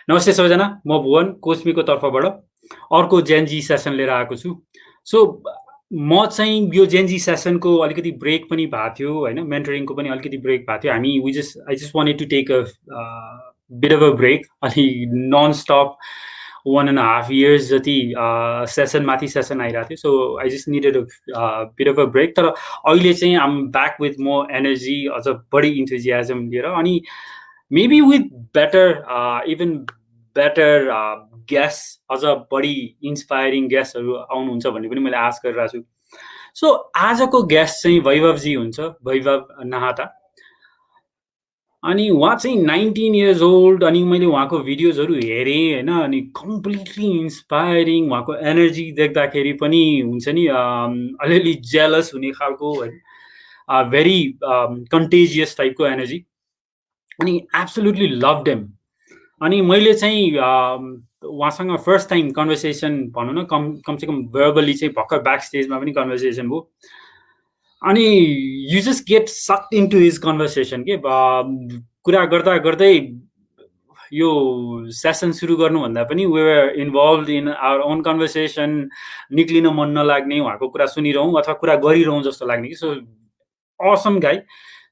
नमस्ते सबैजना, म भुवन कोच्मीको तर्फबाट अर्को जेनजी सेसन लिएर आएको छु। सो म चाहिँ यो जेनजी सेसनको अलिकति ब्रेक पनि भएको थियो होइन, मेन्टरिङको पनि अलिकति ब्रेक भएको थियो। हामी I just wanted to take a bit of a break, अलि नन स्टप 1.5 years जति सेसनमाथि सेसन आइरहेको थियो। So I just needed a bit of a break. तर अहिले चाहिँ आम ब्याक विथ मोर एनर्जी, अझ बढी इन्थुजियाजम लिएर, अनि maybe with better even better guest, अझ बढी इन्सपायरिङ गेस्टहरू आउनुहुन्छ भन्ने पनि मैले आश गरिरहेको छु। सो आजको गेस्ट चाहिँ वैभवजी हुन्छ, वैभव नाहाटा। अनि उहाँ चाहिँ 19 years old, अनि मैले उहाँको भिडियोजहरू हेरेँ होइन, अनि कम्प्लिटली इन्सपायरिङ। उहाँको एनर्जी देख्दाखेरि पनि हुन्छ नि अलिअलि जेलस हुने खालको होइन, भेरी कन्टेजियस टाइपको एनर्जी, अनि एब्सोल्युटली लभड हिम। अनि मैले चाहिँ उहाँसँग फर्स्ट टाइम कन्भर्सेसन भनौँ न, कमसेकम भर्बली चाहिँ भर्खर ब्याक स्टेजमा पनि कन्भर्सेसन भयो। अनि you just get sucked into his conversation के कुरा गर्दा गर्दै यो सेसन सुरु गर्नुभन्दा पनि we were involved in our own conversation. निक्लिन मन नलाग्ने, उहाँको कुरा सुनिरहँ अथवा कुरा गरिरहँ जस्तो लाग्ने कि। So awesome guy,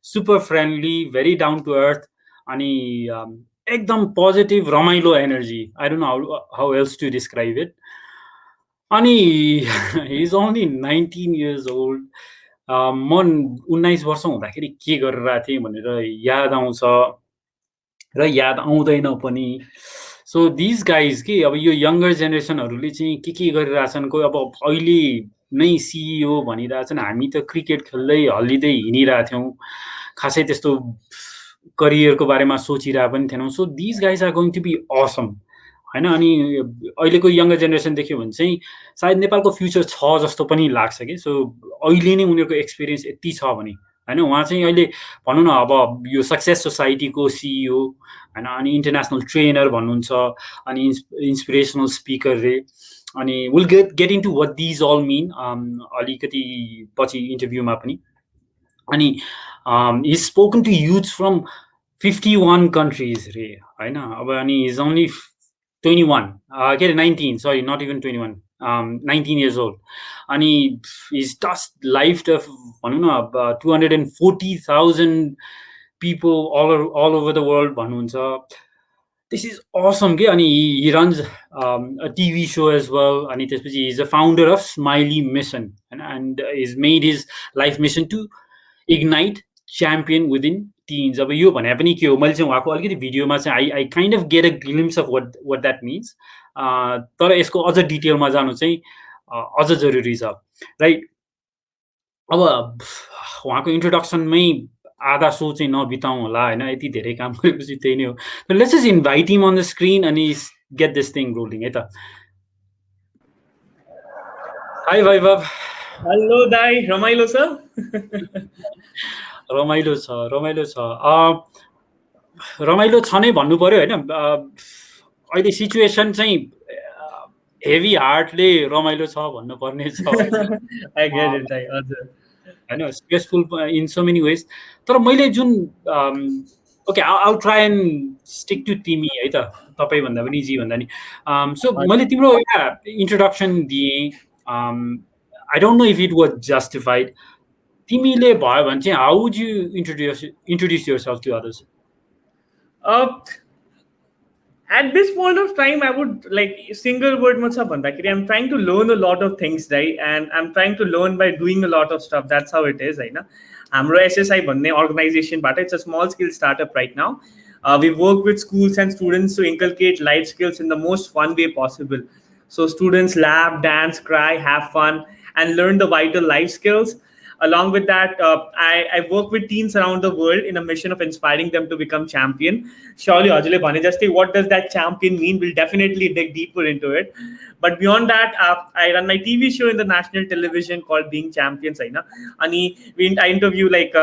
super friendly, very down to earth, अनि एकदम पोजिटिभ रमाइलो energy. I don't know how else to describe it. अनि he is only 19 years old। म 19 वर्ष हुँदाखेरि के गरिरहेको थिएँ भनेर याद आउँछ र याद आउँदैन पनि। सो दिज गाइज के अब यो यङ्गर जेनेरेसनहरूले चाहिँ के गरिरहेछन्, कोही अब अहिले नै सिइओ भनिरहेछन्। हामी त क्रिकेट खेल्दै हल्लिँदै हिँडिरहेको थियौँ, खासै त्यस्तो करियरको बारेमा सोचिरहेको पनि थिएनौँ। So these guys are going to be awesome होइन। अनि अहिलेको यङ्गर जेनेरेसन देख्यो भने चाहिँ सायद नेपालको फ्युचर छ जस्तो पनि लाग्छ कि। सो अहिले नै उनीहरूको एक्सपिरियन्स यति छ भने होइन, उहाँ चाहिँ अहिले भनौँ न अब यो सक्सेस सोसाइटीको सिइओ होइन, अनि इन्टरनेसनल ट्रेनर भन्नुहुन्छ, अनि इन्सपिरेसनल स्पिकर रे। अनि will get into what these all mean अलिकति पछि इन्टरभ्यूमा पनि। अनि he spoken to youth from 51 countries रे होइन। अब अनि इज ओन्ली 21 के अरे 19, सरी नट इभन 21, 19 years old। अनि इज टच लाइफ अफ भनौँ न अब 240,000 people all over the world भन्नुहुन्छ। दिस इज असम के। अनि he runs a TV show as well. अनि त्यसपछि is a founder of smiley mission होइन, and is made his life mission to ignite champion within teens. अब यो भने पनि के हो, मैले चाहिँ उहाँको अलिकति भिडियोमा चाहिँ आई kind of get a glimpse of what that means. तर यसको अझ डिटेलमा जानु चाहिँ अझ जरुरी छ, राइट। अब उहाँको इन्ट्रोडक्सनमै आधा सो चाहिँ नबिताउँ होला होइन, यति धेरै काम गरेपछि त्यही नै हो। Let's just invite him on the screen अनि गेट दिस थिङ रोलिङ है त। हाई वैभव। हेलो दाई, रमाइलो छ? रमाइलो छ, रमाइलो छ, रमाइलो छ नै भन्नु पर्यो होइन। अहिले सिचुएसन चाहिँ हेभी हार्टले रमाइलो छ भन्नुपर्ने छ I get it, दाई, हजुर। होइन, स्ट्रेसफुल इन सो मेनी वेज। तर मैले जुन ओके आउ ट्राई एन्ड स्टिक टु तिमी है त, तपाईँभन्दा पनि जी भन्दा नि। सो मैले तिम्रो एउटा इन्ट्रोडक्सन दिएँ, आई don't know if it was justified. तिमीले भयो भने चाहिँ how would you introduce yourself to others? At this point of time, I would like single word macha bhandakiri I'm trying to learn a lot of things, right? And I'm trying to learn by doing a lot of stuff. That's how it is, right? Hamro SSI bhanne organization bata, it's a small scale startup right now. We work with schools and students to inculcate life skills in the most fun way possible. So students laugh, dance, cry, have fun, and learn the vital life skills. Along with that, I work with teens around the world in a mission of inspiring them to become champion. Surely, Ajale Bhane, just what does that champion mean? We'll definitely dig deeper into it. But beyond that, I run my TV show in the national television called Being Champions. I interview like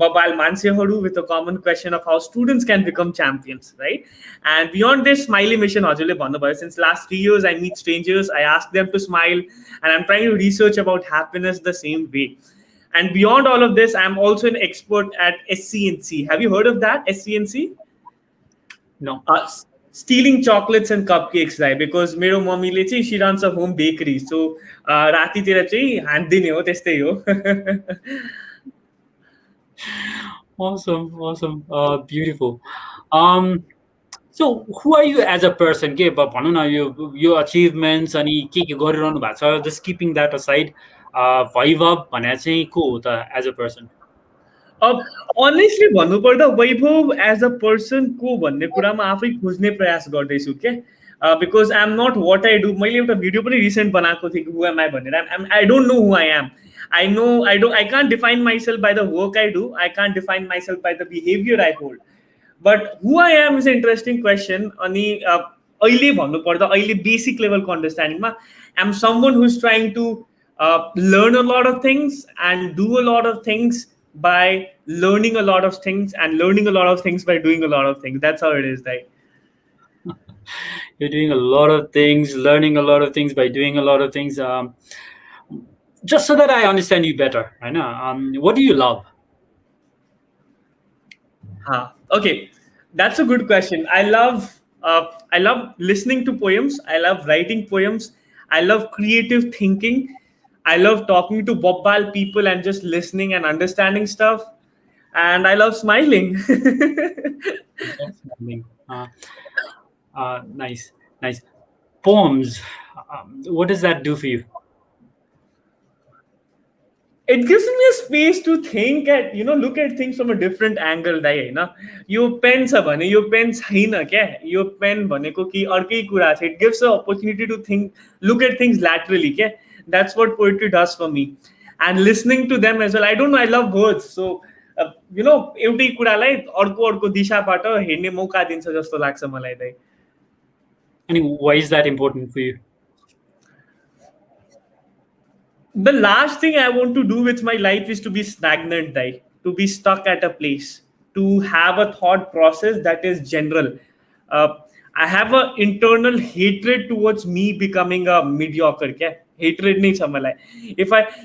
Babal Mansehodu with a common question of how students can become champions, right? And beyond this, smiley mission, Ajale Bhane, since last 3 years, I meet strangers, I ask them to smile, and I'm trying to research about happiness the same way. And beyond all of this, I'm also an expert at SCNC. Have you heard of that, SCNC? No. stealing chocolates and cupcakes Dai because मेरो मम्मीले चाहिँ she runs a home bakery, so रातितिर चाहिँ हान्दिने हो, त्यस्तै हो. Awesome. Beautiful. Um, so who are you as a person? के भनौँ न, यो achievements अनि के गरिरहनु भएको छ, just keeping that aside, Vaibhav भने चाहिँ को हो त as a person? Honestly भन्नुपर्दा वैभव एज अ पर्सन को भन्ने कुरामा आफै खोज्ने प्रयास गर्दैछु के, because I am not what I do. मैले एउटा भिडियो पनि रिसेन्ट बनाएको थिएँ हु एम आई भनेर. आई don't know who I am. I can't define myself by the work I do. I can't define myself by the behavior I hold. But who I am is an interesting question. अनि अहिले भन्नुपर्दा अहिले basic लेभलको अन्डरस्ट्यान्डिङमा I'm someone who's trying to learn a lot of things and do a lot of things by learning a lot of things and learning a lot of things by doing a lot of things. That's how it is, right? You're doing a lot of things, learning a lot of things by doing a lot of things. Just so that I understand you better, I know. What do you love? Okay, that's a good question. I love listening to poems. I love writing poems. I love creative thinking. I love talking to bobbal people and just listening and understanding stuff. And I love smiling. Nice. Poems. What does that do for you? It gives me a space to think at, look at things from a different angle. यो pen छ भने यो pen छैन क्या, यो pen भनेको कि अर्कै कुरा छ. It gives an opportunity to think, look at things laterally. क्या, that's what poetry does for me. And listening to them as well. I don't know, I love words. So एउटै कुरालाई अर्को दिशाबाट हेर्ने मौका दिन्छ जस्तो लाग्छ मलाई चाहिँ. And why is that important for you? The last thing I want to do with my life is to be stagnant, to be stuck at a place, to have a thought process that is general. I have an internal hatred towards me becoming a mediocre. Hatred nahi cha malai.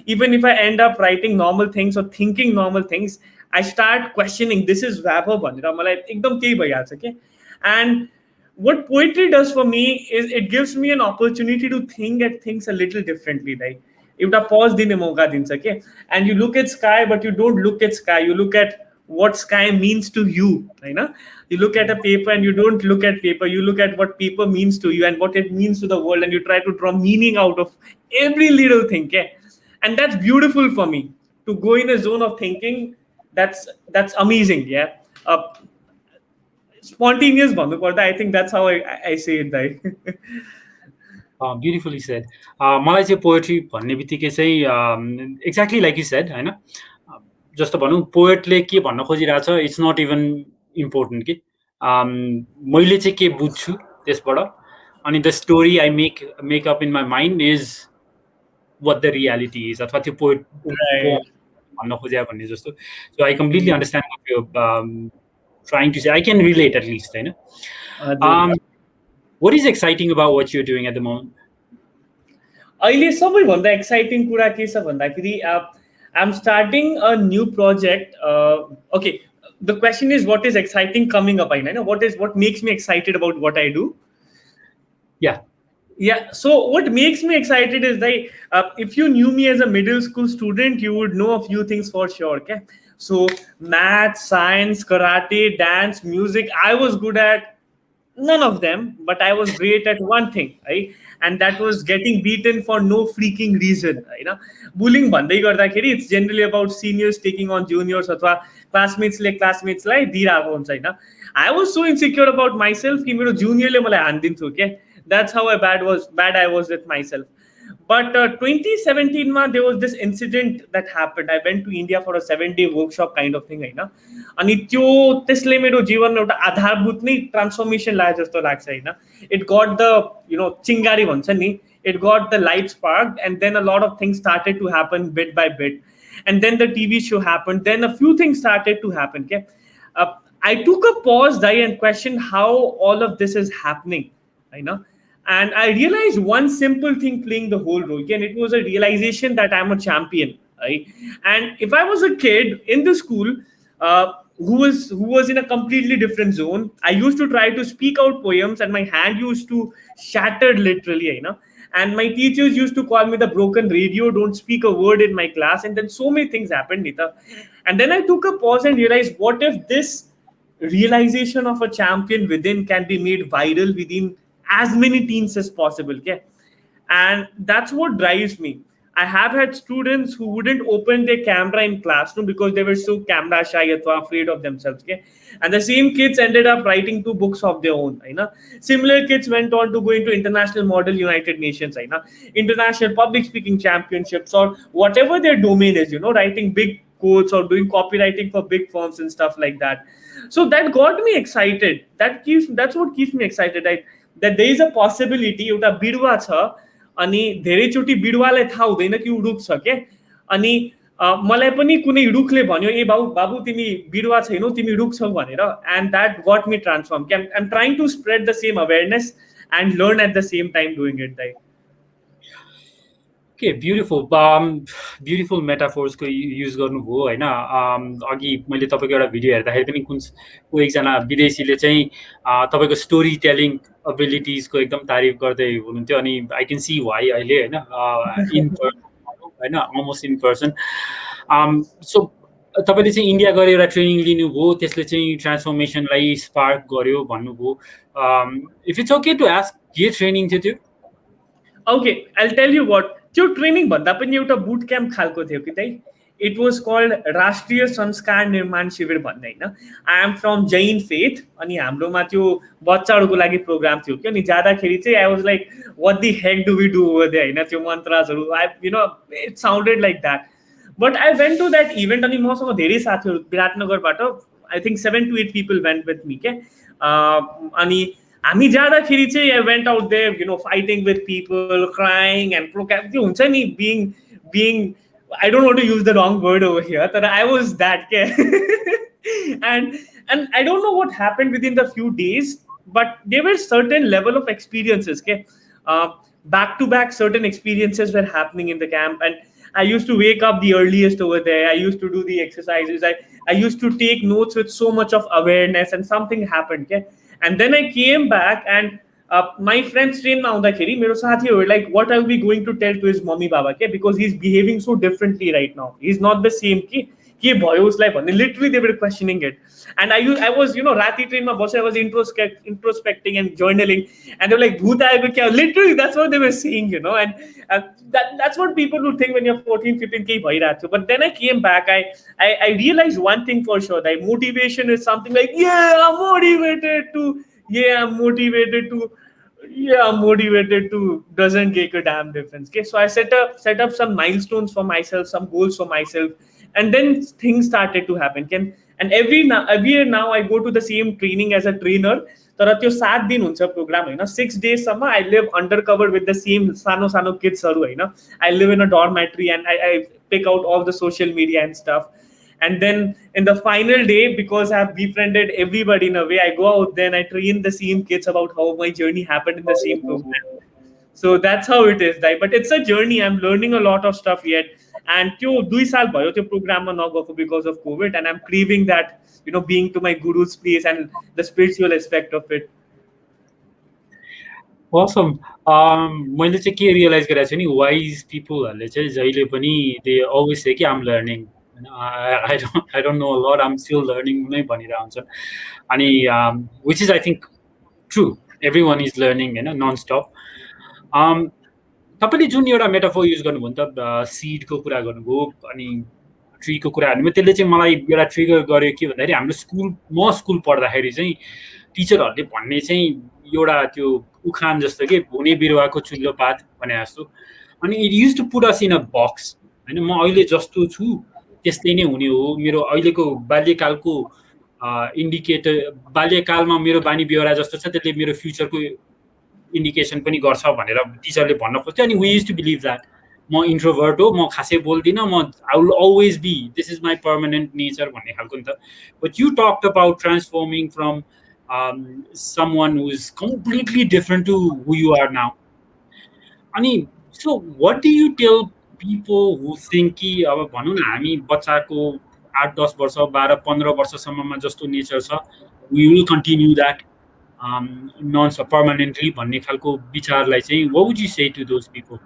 Even if I end up writing normal things or thinking normal things, I start questioning, this is Vaibhav bhanera malai ekdam kehi bhaiyahach ke. And what poetry does for me is it gives me an opportunity to think at things a little differently, right? एउटा pause दिने मौका दिन्छ के. And you look at sky, but you don't look at sky. You look at what sky means to you, right? You look at a paper and you don't look at paper. You look at what paper means to you and what it means to the world, and you try to draw meaning out of every little thing. Okay? And that's beautiful for me, to go in a zone of thinking. That's amazing. Yeah. Spontaneous भन्नुपर्दा, I think that's how I say it, right? Beautifully said. मलाई चाहिँ poetry भन्ने बित्तिकै चाहिँ exactly like you said हैन, जस्तो भनौँ पोएटले के भन्न खोजिरहेछ, इट्स नट इभन इम्पोर्टेन्ट कि मैले चाहिँ के बुझ्छु त्यसबाट, अनि the story I make up in my mind is what the reality is, अथवा त्यो पोएट भन्न खोज्या भन्ने जस्तो. So I completely understand what you trying to say. I can relate at least हैन. What is exciting about what you're doing at the moment? अहिले सबैभन्दा exciting कुरा के छ भन्दाखेरि, I'm starting a new project. Okay, the question is what is exciting coming up, होइन? What makes me excited about what I do? Yeah. So what makes me excited is that if you knew me as a middle school student, you would know a few things for sure. Okay, so math, science, karate, dance, music, I was good at none of them, but I was great at one thing, right? And that was getting beaten for no freaking reason, right? Bullying bhandai garदाखेरि it's generally about seniors taking on juniors अथवा classmates ले classmates लाई दिइरहेको हुन्छ हैन. I was so insecure about myself कि मेरो junior ले मलाई हान्दिन्थ्यो के. That's how bad I was with myself. But 2017 ma there was this incident that happened. I went to India for a 7-day workshop kind of thing, हैन. अनि त्यो त्यसले मेरो जीवनमा एउटा आधारभूत नै ट्रान्सफर्मेसन ल्याए जस्तो लाग्छ हैन. It got the चिंगारी भन्छ नि, it got the light sparked, and then a lot of things started to happen bit by bit. And then the TV show happened, then a few things started to happen. Okay? I took a pause there and questioned how all of this is happening, and I realized one simple thing playing the whole role. Again, it was a realization that I'm a champion, right? And if I was a kid in the school, who was in a completely different zone. I used to try to speak out poems, and my hand used to shatter literally, and my teachers used to call me the broken radio, don't speak a word in my class. And then so many things happened, Nita. And then I took a pause and realized, what if this realization of a champion within can be made viral within as many teens as possible, okay? And that's what drives me. I have had students who wouldn't open their camera in classroom because they were so camera shy or afraid of themselves, okay? And the same kids ended up writing two books of their own, similar kids went on to go into international model United Nations, international public speaking championships, or whatever their domain is, writing big quotes or doing copywriting for big firms and stuff like that. So that got me excited. That's what keeps me excited, right? That there is a possibility एउटा बिरुवा छ, अनि धेरैचोटि बिरुवालाई थाहा हुँदैन कि ऊ रुख छ के। अनि मलाई पनि कुनै रुखले भन्यो, ए बाबु बाबु तिमी बिरुवा छैनौ, तिमी रुख छौ भनेर। And that got me transform. I'm trying to spread the same awareness and learn at the same time doing it, right? के ब्युटिफुल ब्युटिफुल मेटाफोर्सको युज गर्नुभयो होइन। अघि मैले तपाईँको एउटा भिडियो हेर्दाखेरि पनि को एकजना विदेशीले चाहिँ तपाईँको स्टोरी टेलिङ एबिलिटिजको एकदम तारिफ गर्दै हुनुहुन्थ्यो। अनि आई क्यान सी वाइ अहिले होइन, इन पर्सन होइन, अलमोस्ट इन पर्सन। सो तपाईँले चाहिँ इन्डिया गएर एउटा ट्रेनिङ लिनुभयो, त्यसले चाहिँ ट्रान्सफर्मेसनलाई स्पार्क गर्यो भन्नुभयो। If it's okay to ask, के ट्रेनिङ थियो त्यो? Okay, I tell you what, त्यो ट्रेनिङ भन्दा पनि एउटा बुट क्याम्प खालको थियो कि दाइ। इट वाज कल्ड राष्ट्रिय संस्कार निर्माण शिविर भन्ने, होइन। आई एम फ्रम जैन फेथ, अनि हाम्रोमा त्यो बच्चाहरूको लागि प्रोग्राम थियो कि। अनि जाँदाखेरि चाहिँ I was like what the heck do we do over there, होइन। त्यो मन्त्राजहरू it sounded like that. But I went to that event, अनि मसँग धेरै साथीहरू विराटनगरबाट, I think 7 to 8 people went with me के। अनि हामी जाँदाखेरि चाहिँ I went out there fighting with people, crying and program, त्यो हुन्छ नि, being I don't want to use the wrong word over here, but I was that kid. and I don't know what happened within the few days, but there were certain level of experiences, okay? Back to back certain experiences were happening in the camp, and I used to wake up the earliest over there. I used to do the exercises. I used to take notes with so much of awareness, and something happened, okay? And then I came back, and my friends ट्रेनमा आउँदाखेरि मेरो साथीहरू like what are we going to tell to his mummy बाबा के, because he is behaving so differently right now, he is not the same के भयो उसलाई भन्ने। Literally they were questioning it. And I was राति ट्रेनमा बसेर I was introspecting and journaling, and they like भूत आएको क्या, literally that's what they were saying, and that's what people would think when you're 14, 15 केही भइरहेको थियो। But then I came back, I realized one thing for sure, that motivation is something like, I'm motivated to doesn't make a damn difference. Okay, so I set up some milestones for myself, some goals for myself, and then things started to happen. And every year now I go to the same training as a trainer. तर त्यो 7 दिन हुन्छ programme, होइन। 6 daysसम्म I live undercover with the same सानो kidsहरू, होइन। I live in a dormitory, and I pick out all the social media and stuff. And then in the final day, because I have befriended everybody in a way, I go out there and I train the same kids about how my journey happened in the same program. So that's how it is, right? But it's a journey. I'm learning a lot of stuff yet. And त्यो 2 साल भयो त्यो प्रोग्राममा नगएको because of COVID, and I'm craving that, being to my guru's place and the spiritual aspect of it. Awesome. मैले चाहिँ के realise गरेको छु नि, वाइज पिपलहरूले चाहिँ जहिले पनि दे अलवेज से कि आम learning, I don't know a lot, I'm still learning नै भनिरहेको हुन्छन्। अनि which is I think true, everyone is learning, होइन, नन स्टप। तपाईँले जुन एउटा मेटाफोर युज गर्नुभयो नि त, सिडको कुरा गर्नुभयो अनि ट्रीको कुरा गर्नुभयो, त्यसले चाहिँ मलाई एउटा ट्रिगर गर्यो के भन्दाखेरि, हाम्रो म स्कुल पढ्दाखेरि चाहिँ टिचरहरूले भन्ने चाहिँ एउटा त्यो उखान जस्तो के, हुने बिरुवाको चुल्लो पात भने जस्तो। अनि it used to put us in a box, होइन। म अहिले जस्तो छु त्यस्तै नै हुने हो, मेरो अहिलेको बाल्यकालको इन्डिकेटर, बाल्यकालमा मेरो बानी बेहोरा जस्तो छ, त्यसले मेरो फ्युचरको इन्डिकेसन पनि गर्छ भनेर टिचरले भन्न खोज्थ्यो। अनि we use to believe that म इन्ट्रोभर्ट हो, म खासै बोल्दिनँ, I will always be, this is my permanent nature भन्ने खालको नि त। But you talked about transforming from someone who is completely different to who you are now. अनि so what do you tell people who think कि अब भनौँ न हामी बच्चाको 8-10 वर्ष 12-15 वर्षसम्ममा जस्तो नेचर छ we will continue that non permanently भन्ने खालको विचारलाई चाहिँ what would you say to those people?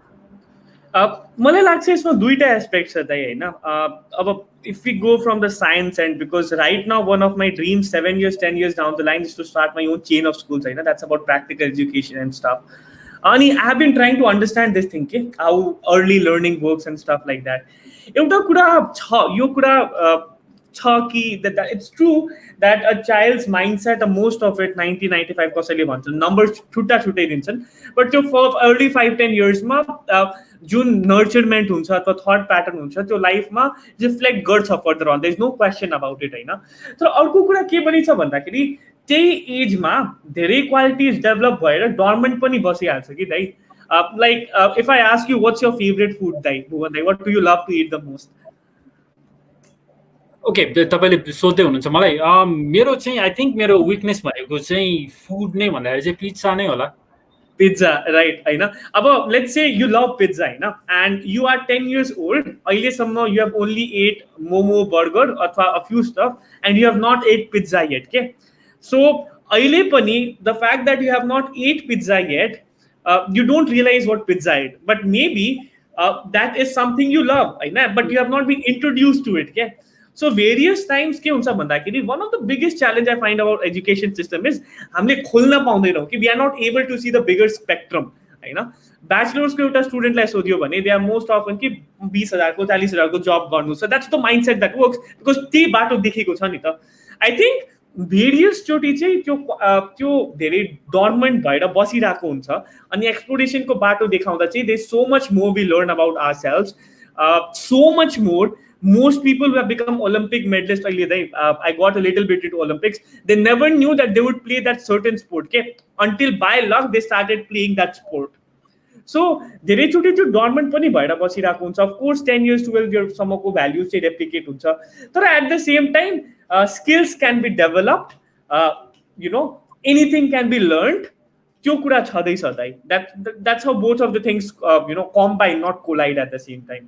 मलाई लाग्छ यसमा दुईटा एस्पेक्ट छ दाइ होइन. अब if we go from the science end, because right now one of my dreams 7 years 10 years down the line is to start my own chain of schools, right? That's about practical education and stuff. And I have been trying to understand this thing, how early learning works and stuff like that. एउटा कुरा छ, यो कुरा छ कि that it's true that a child's mindset, most of it 90-95 कसैले भन्छ, numbers छुट्टा छुट्टै दिन्छन्, बट त्यो अर्ली 5-10 इयर्समा जुन नर्चरमेन्ट हुन्छ अथवा थट प्याटर्न हुन्छ त्यो लाइफमा रिफ्लेक्ट गर्छ further on, there is no question about it होइन. तर अर्को कुरा के पनि छ भन्दाखेरि त्यही एजमा धेरै क्वालिटिज डेभलप भएर डर्मेन्ट पनि बसिहाल्छ कि दाइ. Like if I ask you what's your favourite food दाइ, भुवन दाइ, what do you love to eat the most? Okay, तपाईँले सोध्दै हुनुहुन्छ मलाई. मेरो चाहिँ आई थिङ्क मेरो विकनेस भनेको चाहिँ फुड नै भन्दाखेरि चाहिँ पिज्जा नै होला. पिज्जा, राइट होइन. अब let's say you love pizza होइन, and you are 10 years old, अहिलेसम्म you have only ate momo burger अथवा a few stuff and you have not ate pizza yet के. सो अहिले पनि the fact that you have not ate pizza yet, you don't realise what pizza it, but maybe that is something you love होइन, but you have not been introduce to it के. So various times के हुन्छ भन्दाखेरि वान of the biggest challenge I find about education system is हामीले खोल्न पाउँदैनौँ कि we are not able to see the bigger spectrum होइन. ब्याचलर्सको एउटा स्टुडेन्टलाई सोध्यो भने दे आर मोस्ट अफन कि 20,000 40,000 को जब गर्नु. So that's the mind set that works, because त्यही बाटो देखेको छ नि त. आई थिङ्क भेरियसचोटि चाहिँ त्यो धेरै डर्मेन्ट भएर बसिरहेको हुन्छ, अनि एक्सप्लोरेसनको बाटो देखाउँदा चाहिँ they so much more we learn about our self, so much more. Most people who have become Olympic medalists, I got a little bit into Olympics. They never knew that they would play that certain sport, okay? Until by luck they started playing that sport. So धेरै चोटि त्यो डर्मेन्ट पनि भएर बसिरहेको हुन्छ. Of course 10 years 12 years सम्मको values चाहिँ replicate हुन्छ, तर eight the same time skills can be developed, you know, anything can be learned. त्यो कुरा छँदैछ दाइ. That's how both of the things combine, not collide at the same time.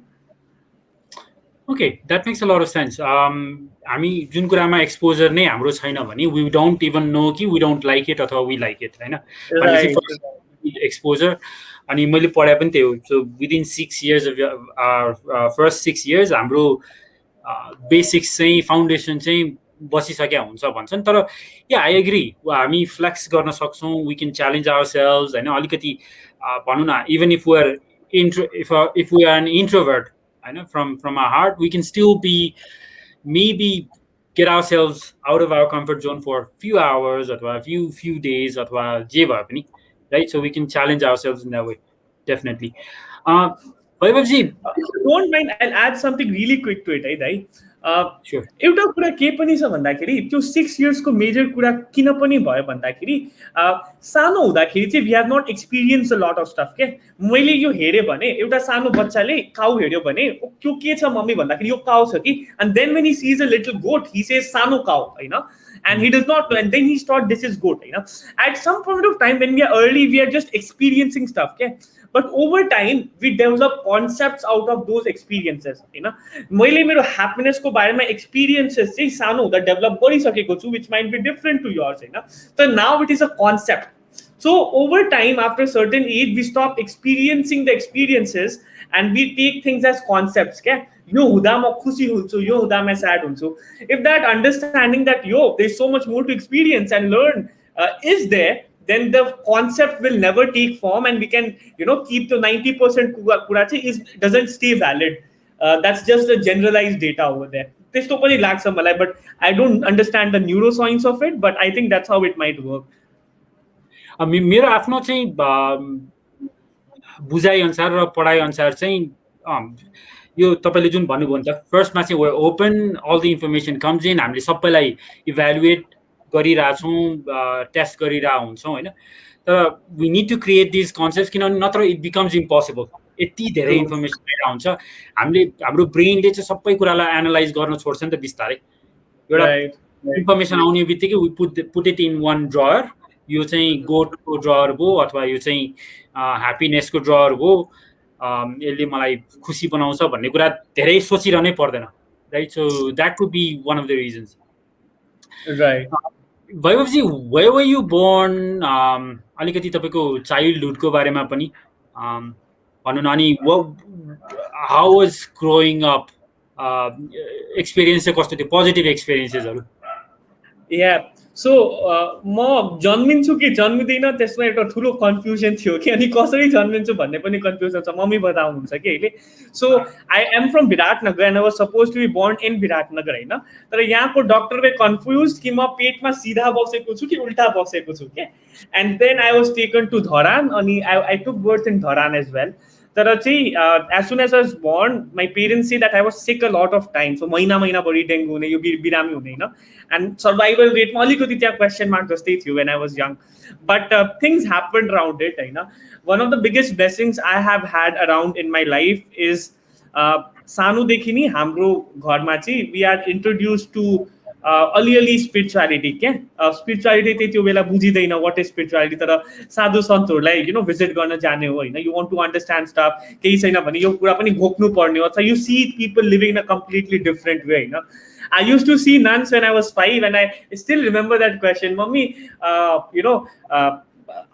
Okay, that makes a lot of sense. हामी जुन कुरामा exposure नै हाम्रो छैन भने we don't even no कि वी डोन्ट लाइक इट अथवा वी लाइक इट होइन. Exposure. अनि मैले पढाए पनि त्यही हो. सो विदिन 6 years फर्स्ट 6 years हाम्रो बेसिक्स चाहिँ फाउन्डेसन चाहिँ बसिसकेका हुन्छ भन्छन्. तर या आई एग्री, हामी फ्लेक्स गर्न सक्छौँ, we can challenge ourselves होइन. अलिकति भनौँ न, even if we are an introvert from our heart, we can still be maybe get ourselves out of our comfort zone for a few hours or a few days or right? So we can challenge ourselves in that way, definitely. Vaibhavji, don't mind, I'll add something really quick to it, right? Sure. एउटा कुरा के पनि छ भन्दाखेरि त्यो 6 years को major कुरा किन पनि भयो भन्दाखेरि सानो हुँदाखेरि चाहिँ we have not experience a lot of stuff के. मैले यो हेरेँ भने एउटा सानो बच्चाले काउ हेऱ्यो भने त्यो के छ मम्मी भन्दाखेरि यो काउ छ कि, and then when he sees a little goat he says सानो काउ होइन, and he does not know, and then he's taught this is good, at some point of time when we are early we are just experiencing stuff, okay? But over time we develop concepts out of those experiences, मैले मेरो happiness को बारेमा experiences चाहिँ सानो हुँदा develop गरिसकेको छु, which might be different to yours, so now it is a concept. So over time, after a certain age, we stop experiencing the experiences and we take things as concepts, okay? यो हुँदा म खुसी हुन्छु, यो हुँदा म sad हुन्छु. If that understanding that there's so much more to experience and learn is there, then the concept will never take form, and we can keep the 90% कुरा चाहिँ doesn't stay valid. That's just a generalized data over there. त्यस्तो पनि लाग्छ मलाई, but I don't understand the neuroscience of it, but I think that's how it might work. मेरो आफ्नो चाहिँ बुझाइ अनुसार र पढाइ अनुसार चाहिँ यो तपाईले जुन भन्नुभयो नि त, फर्स्टमा चाहिँ we open, all the information comes in, हामीले सबैलाई इभ्यालुएट गरिरहेछौँ, टेस्ट गरिरहेको हुन्छौँ होइन. तर we need to create this concepts, किनभने नत्र इट बिकम्स इम्पोसिबल. यति धेरै इन्फर्मेसन आइरहेको हुन्छ, हाम्रो ब्रेनले चाहिँ सबै कुरालाई एनालाइज गर्न छोड्छ नि त बिस्तारै. एउटा इन्फर्मेसन आउने बित्तिकै we put it in one drawer. यो चाहिँ गोटको ड्रयर भयो अथवा यो चाहिँ ह्याप्पिनेसको ड्रयर भयो, यसले मलाई खुसी बनाउँछ भन्ने कुरा धेरै सोचिरहनै पर्दैन. right? So that could be one of the reasons. Right. Vaibhavji, where were you born? अलिकति तपाईँको चाइल्डहुडको बारेमा पनि भनौँ न, अनि how was growing up experience चाहिँ कस्तो थियो, पोजिटिभ एक्सपिरियन्सेसहरू? या सो म जन्मिन्छु कि जन्मिँदैन त्यसमा एउटा ठुलो कन्फ्युजन थियो कि, अनि कसरी जन्मिन्छु भन्ने पनि कन्फ्युजन छ। मम्मी बताउनुहुन्छ कि अहिले। So I am from Biratnagar and I was suppose to be born in Biratnagar होइन। तर यहाँको डक्टरले कन्फ्युज कि म पेटमा सिधा बसेको छु कि उल्टा बसेको छु के। And then I was taken to Dharan, अनि I took birth in Dharan as well. तर चाहिँ as soon as I was born my parents say that I was sick a lot of time. So महिनाभरि डेङ्गु हुने, यो बिरामी हुने होइन। End survival रेटमा अलिकति त्यहाँ क्वेसन मार्क जस्तै थियो when I was young. But things happen around it होइन। One of the biggest blessings I have had around in my life is सानोदेखि नै हाम्रो घरमा चाहिँ वी आर इन्ट्रोड्युस टु अलिअलि स्पिरिचुअलिटी क्या। स्पिरिचुअलिटी त्यही त्यो बेला बुझिँदैन वाट इज स्पिरिचुअलिटी, तर साधु सन्तहरूलाई भिजिट गर्न जाने हो होइन। You want to understand stuff, केही छैन भने यो कुरा पनि घोक्नु पर्ने हो। अथवा you see people living in a completely different way होइन। I used to see nuns when I was 5, and I still remember that question. Mommy,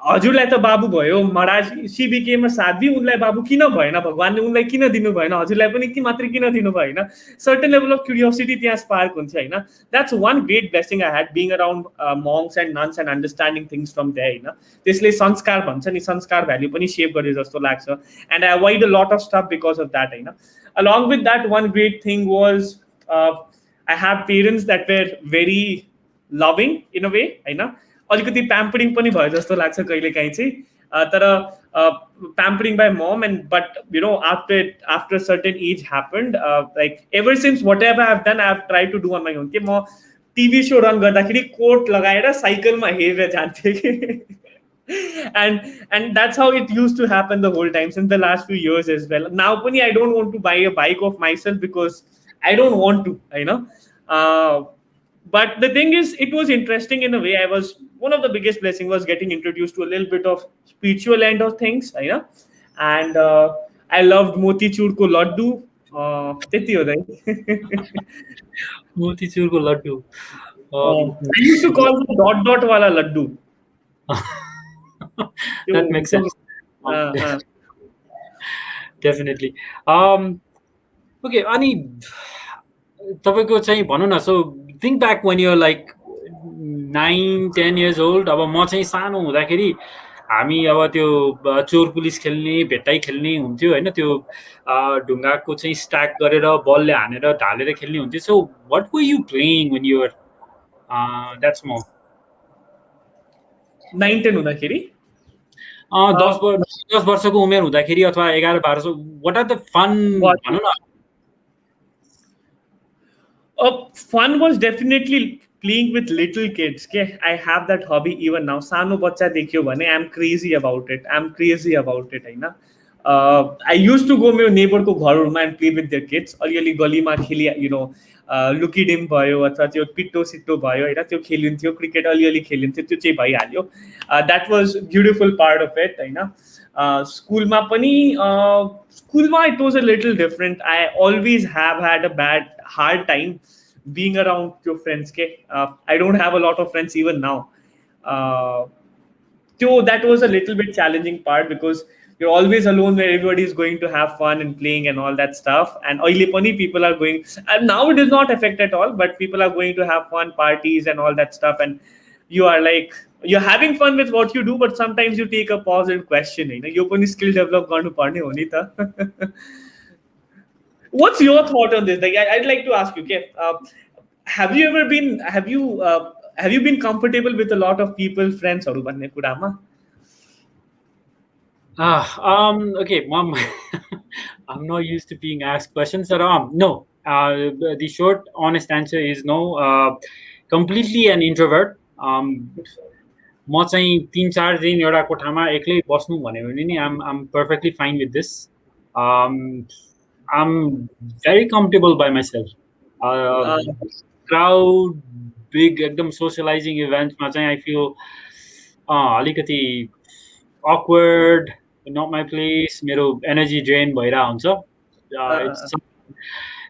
हजुरलाई त बाबु भयो, महाराज सी बिकेम अ साध्वी, उनलाई बाबु किन भएन, भगवानले उनलाई किन दिनु भएन, हजुरलाई पनि कि मात्रै किन दिनु भएन। सर्टेन लेभल अफ क्युरियोसिटी त्यहाँ स्पार्क हुन्छ होइन। That's one great blessing I had being around मङ्स end nuns end understanding things from that होइन। त्यसले संस्कार भन्छ नि, संस्कार भ्याल्यु पनि सेभ गरे जस्तो लाग्छ। And I avoid a lot of stuff because of that होइन। Along with that one great thing was I have parents that were very loving in a way होइन। अलिकति प्याम्परिङ पनि भयो जस्तो लाग्छ कहिले काहीँ चाहिँ। तर pampering by mom and but after certain age happened like ever since whatever I have done I have try to do on my own के। म टिभी सो रन गर्दाखेरि कोट लगाएर साइकलमा हेरेर जान्थेँ कि। and that's how it used to happen the whole time since the last few years as well. Now pani I don't want to buy a bike of myself because I don't want to, but the thing is, it was interesting in a way. One of the biggest blessings was getting introduced to a little bit of spiritual end of things, and I loved motichur ko laddu. त्यति हो दाइ। मोतीचुरको laddu. I used to call them dot wala laddu. That makes sense. Definitely. Okay, अनि तपाईँको चाहिँ भनौँ न, सो think back when you're like 9-10 years old। अब म चाहिँ सानो हुँदाखेरि हामी अब त्यो चोर पुलिस खेल्ने, भेट्टाइ खेल्ने हुन्थ्यो होइन। त्यो ढुङ्गाको चाहिँ स्ट्याक गरेर बलले हानेर ढालेर खेल्ने हुन्थ्यो। सो वाट वर यु playing when you were that small? 9-10 हुँदाखेरि 10 वर्षको उमेर हुँदाखेरि अथवा 11-12, what are the fun भनौँ न? Fun was definitely playing with little kids. Okay? I have that hobby even now. Sano bacha dekhyo bhane, I'm crazy about it. होइन। I used to go मेरो neighbor को घरहरुमा and play with their kids. अलिअलि गलीमा खेली, लुकी dim भयो अथवा त्यो पिट्टो सिट्टो भयो होइन, त्यो खेलिन्थ्यो। क्रिकेट अलिअलि खेलिन्थ्यो, त्यो चाहिँ भइहाल्यो। That was beautiful part of it होइन। स्कुलमा पनि स्कुलमा it was a little different. I always have had a hard time being around your friends. Okay, I don't have a lot of friends even now. So that was a little bit challenging part because you're always alone where everybody is going to have fun and playing and all that stuff. And oily funny people are going, and now it is not affect at all, but people are going to have fun parties and all that stuff. And you are like, you're having fun with what you do, but sometimes you take a pause and question, you only skill develop garnu parne ho ni ta. What's your thought on this? Like, I'd like to ask you, okay, have you been comfortable with a lot of people, friends, or bhanne kurama? Okay, Mom. I'm not used to being asked questions. No. The short, honest answer is no. Completely an introvert. म चाहिँ 3-4 दिन एउटा कोठामा एक्लै बस्नु भन्यो भने नि I'm perfectly fine with this. I'm very comfortable by myself. Crowd, big, एकदम socializing events मा चाहिँ I feel अलिकति awkward, not my place, मेरो energy drain भइरा हुन्छ.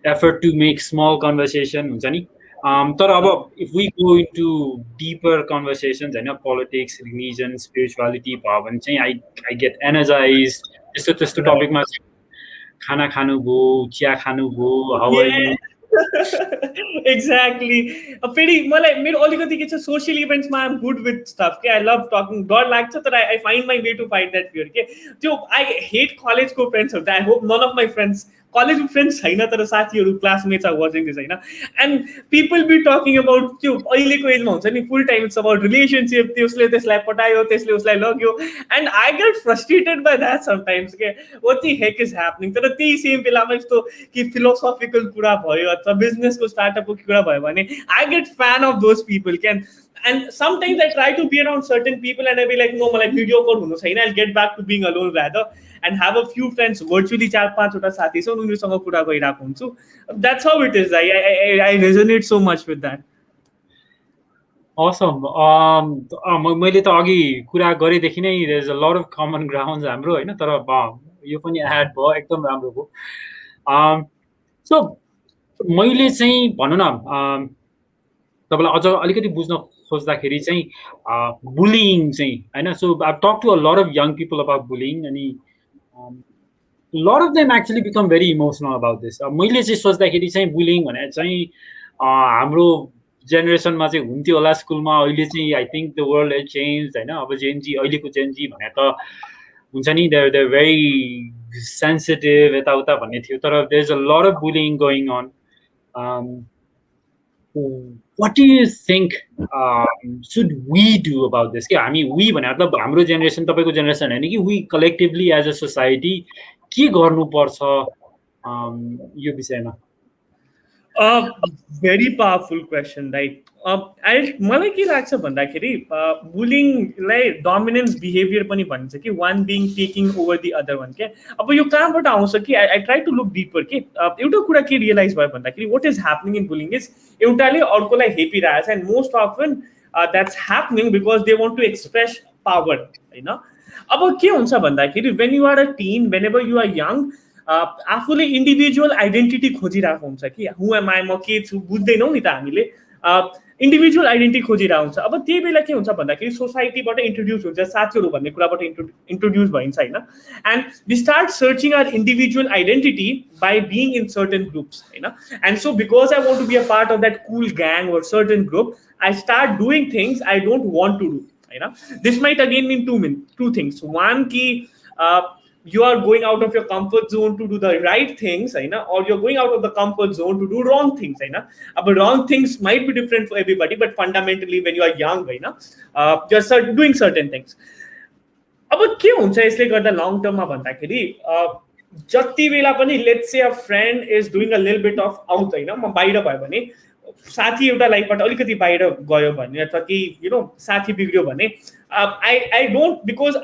effort to make small conversation हुन्छ नि तर अब if we go into deeper conversations होइन politics religion spirituality भयो भने चाहिँ I get energized त्यस्तो त्यस्तो Right. टपिकमा खाना खानुभयो chia खानुभयो how are you Exactly. फेरि मलाई मेरो अलिकति के छ सोसियल इभेन्ट्समा I am good with stuff के आई लभ टकिङ डर लाग्छ तर I find my way to fight that fear के त्यो आई हेट कलेजको फ्रेन्ड्सहरू I hope none of my friends कलेजको फ्रेन्ड्स छैन तर साथीहरू क्लासमेट्स आर वाचिङ दिस होइन and people be talking about त्यो अहिलेको एजमा हुन्छ नि full time it's about relationship त्यसले त्यसलाई पटायो त्यसले उसलाई लग्यो and I get frustrated by that sometimes के what the heck is happening तर त्यही सेम बेलामा यस्तो कि फिलोसफिकल कुरा भयो अथवा बिजनेसको स्टार्टअपको कुरा भयो भने I get fan of those people can and sometimes I try to be around certain people and I be like no मलाई भिडियो कल हुनु छैन I'll get back to being alone rather and have a few friends virtually 4-5 वटा साथी छ उनीहरूसँग कुरा गरिरहेको हुन्छु that's how it is I resonate so much with that Awesome. मैले त अघि कुरा गरेदेखि नै there's a lot of common grounds हाम्रो होइन तर यो पनि एड भयो एकदम राम्रो भयो सो मैले चाहिँ भनौँ न तपाईँलाई अझ अलिकति बुझ्न खोज्दाखेरि चाहिँ बुलिङ चाहिँ होइन सो आई टक to a lot of young people about bullying अनि lot of them actually become very emotional about this मैले चाहिँ सोच्दाखेरि चाहिँ बुलिङ भने चाहिँ हाम्रो जेनेरेसनमा चाहिँ हुन्थ्यो होला स्कुलमा अहिले चाहिँ I think the world hedge change होइन अब जेनजी अहिलेको जेनजी भने त हुन्छ नि देयर भेरी सेन्सिटिभ यताउता भन्ने थियो तर there is a lot of bullying going on what do you think should we do about this के हामी we भने मतलब हाम्रो जेनेरेसन तपाईँको जेनेरेसन होइन कि we collectively as a society के गर्नुपर्छ यो विषयमा भेरी पावरफुल क्वेसन राइट मलाई के लाग्छ भन्दाखेरि बुलिङलाई डोमिनेन्स बिहेभियर पनि भनिन्छ कि one being taking over the other one के अब यो कहाँबाट आउँछ कि I try to look deeper के एउटा कुरा के रियलाइज भयो भन्दाखेरि what is happening in bullying is एउटाले अर्कोलाई हेपिरहेछ and most often that's happening because they want to express power होइन अब के हुन्छ भन्दाखेरि when you are a teen whenever you are young आफूले इन्डिभिजुअल आइडेन्टिटी खोजिरहेको हुन्छ कि हु एम आई म के छु बुझ्दैनौँ नि त हामीले इन्डिभिजुअल आइडेन्टिटी खोजिरहेको हुन्छ अब त्यही बेला के हुन्छ भन्दाखेरि सोसाइटीबाट इन्ट्रोड्युस हुन्छ साथीहरू भन्ने कुराबाट इन्ट्रोड्युस भइन्छ होइन and we start searching our individual identity by being in certain groups होइन and so because I want to be a part of that cool gang or certain group I start doing things I don't want to do होइन this might again mean two things one कि you are going out of your comfort zone to do the right things or you're going out of the comfort zone to do wrong things but wrong things might be different for everybody but fundamentally when you are young you're doing certain things अब के हुन्छ यसले गर्दा long टर्ममा भन्दाखेरि जति बेला पनि let's say a friend is doing a little bit of out होइन म बाहिर भयो भने साथी एउटा लाइफबाट अलिकति बाहिर गयो भने अथवा कि साथी बिग्रियो भने I don't because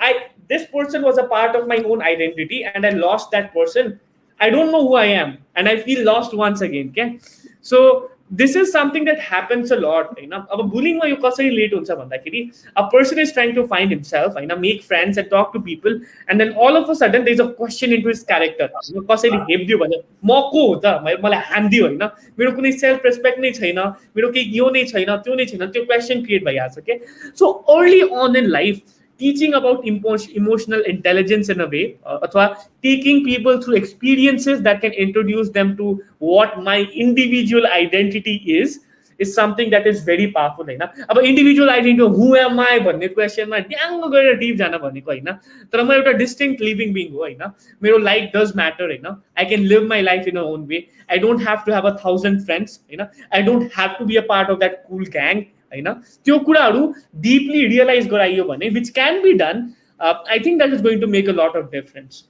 this person was a part of my own identity and I lost that person. I don't know who I am and I feel lost once again. Okay, so this is something that happens a lot. अब bullying मा यो कसरी late हुन्छ भन्दाखेरि a person is trying to find himself, make friends and talk to people, and then all of a sudden there is a question into his character. कसैले हेप्दियो भने म को हो त मलाई हान्दियो होइन मेरो कुनै सेल्फ रेस्पेक्ट नै छैन मेरो केही यो नै छैन त्यो नै छैन त्यो क्वेसन क्रिएट भइहाल्छ के so early on in life teaching about emotional intelligence in a way अथवा taking people through experiences that can introduce them to what my individual identity is something that is very powerful होइन अब individual identity who am आई भन्ने क्वेसनमा ड्याङ्ग गरेर dip जान भनेको होइन तर म एउटा डिस्टिङ्क्ट लिभिङ बिङ हो होइन मेरो लाइफ डज म्याटर होइन I can live my life in a own way I don't have to have 1000 friends होइन I don't have to be a part of that cool gang होइन त्यो कुराहरू deeply realise गराइयो भने which can be done I think that is going to make a lot of difference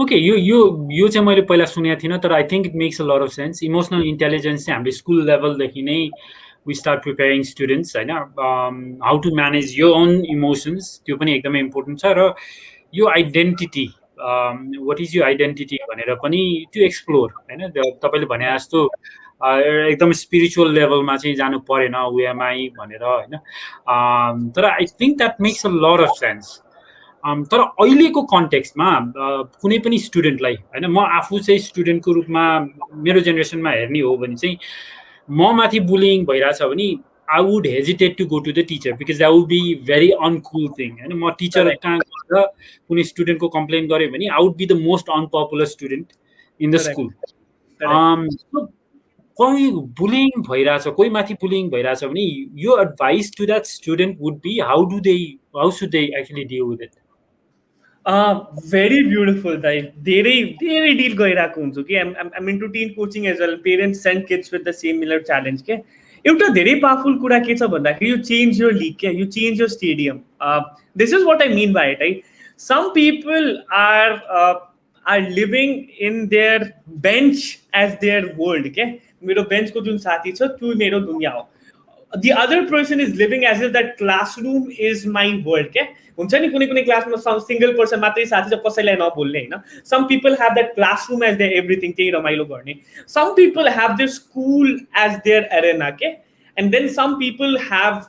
okay यो चाहिँ मैले पहिला सुनेको थिइनँ तर I think it makes a lot of sense emotional intelligence चाहिँ हामीले स्कुल लेभलदेखि नै वी स्टार्ट प्रिपेरिङ स्टुडेन्ट्स होइन हाउ टु म्यानेज यो ओन इमोसन्स त्यो पनि एकदमै इम्पोर्टेन्ट छ र यो आइडेन्टिटी वाट इज यो आइडेन्टिटी भनेर पनि त्यो एक्सप्लोर होइन तपाईँले भने जस्तो एकदम स्पिरिचुअल लेभलमा चाहिँ जानु परेन वेएमआई भनेर होइन तर आई think that makes a lot of sense तर अहिलेको कन्टेक्स्टमा कुनै पनि स्टुडेन्टलाई होइन, म आफू चाहिँ स्टुडेन्टको रूपमा मेरो जेनेरेसनमा हेर्ने हो भने चाहिँ म माथि बुलिङ भइरहेछ भने I would hesitate to go to the teacher because that would be very uncool thing होइन। म टिचर Correct. कहाँ गएर कुनै स्टुडेन्टको कम्प्लेन गरेँ भने I would be the most unpopular student in the Correct. School. Correct. कोही बुलिङ भइरहेछ, कोही माथि बुलिङ भइरहेछ भने यो advice to that student would be how should they actually deal with it? Very beautiful, right? धेरै deal गरिरहेको हुन्छु कि I'm into teen coaching as well. Parents send kids with the similar challenge के एउटा धेरै पावरफुल कुरा के छ भन्दाखेरि you change your league के, you change your stadium. This is what I mean by it, right? Some people are living in their bench as their world के, मेरो bench को जुन साथी छ त्यो मेरो दुनिया हो. The other person is living as if that classroom is my world के हुन्छ नि, कुनै कुनै क्लासमा सम सिंगल पर्सन मात्रै साथी छ, कसैलाई नबोल्ने हैन. Some people have that classroom as their everything, त्यही रमाइलो गर्ने. Some people have their school as their arena के, and then some people have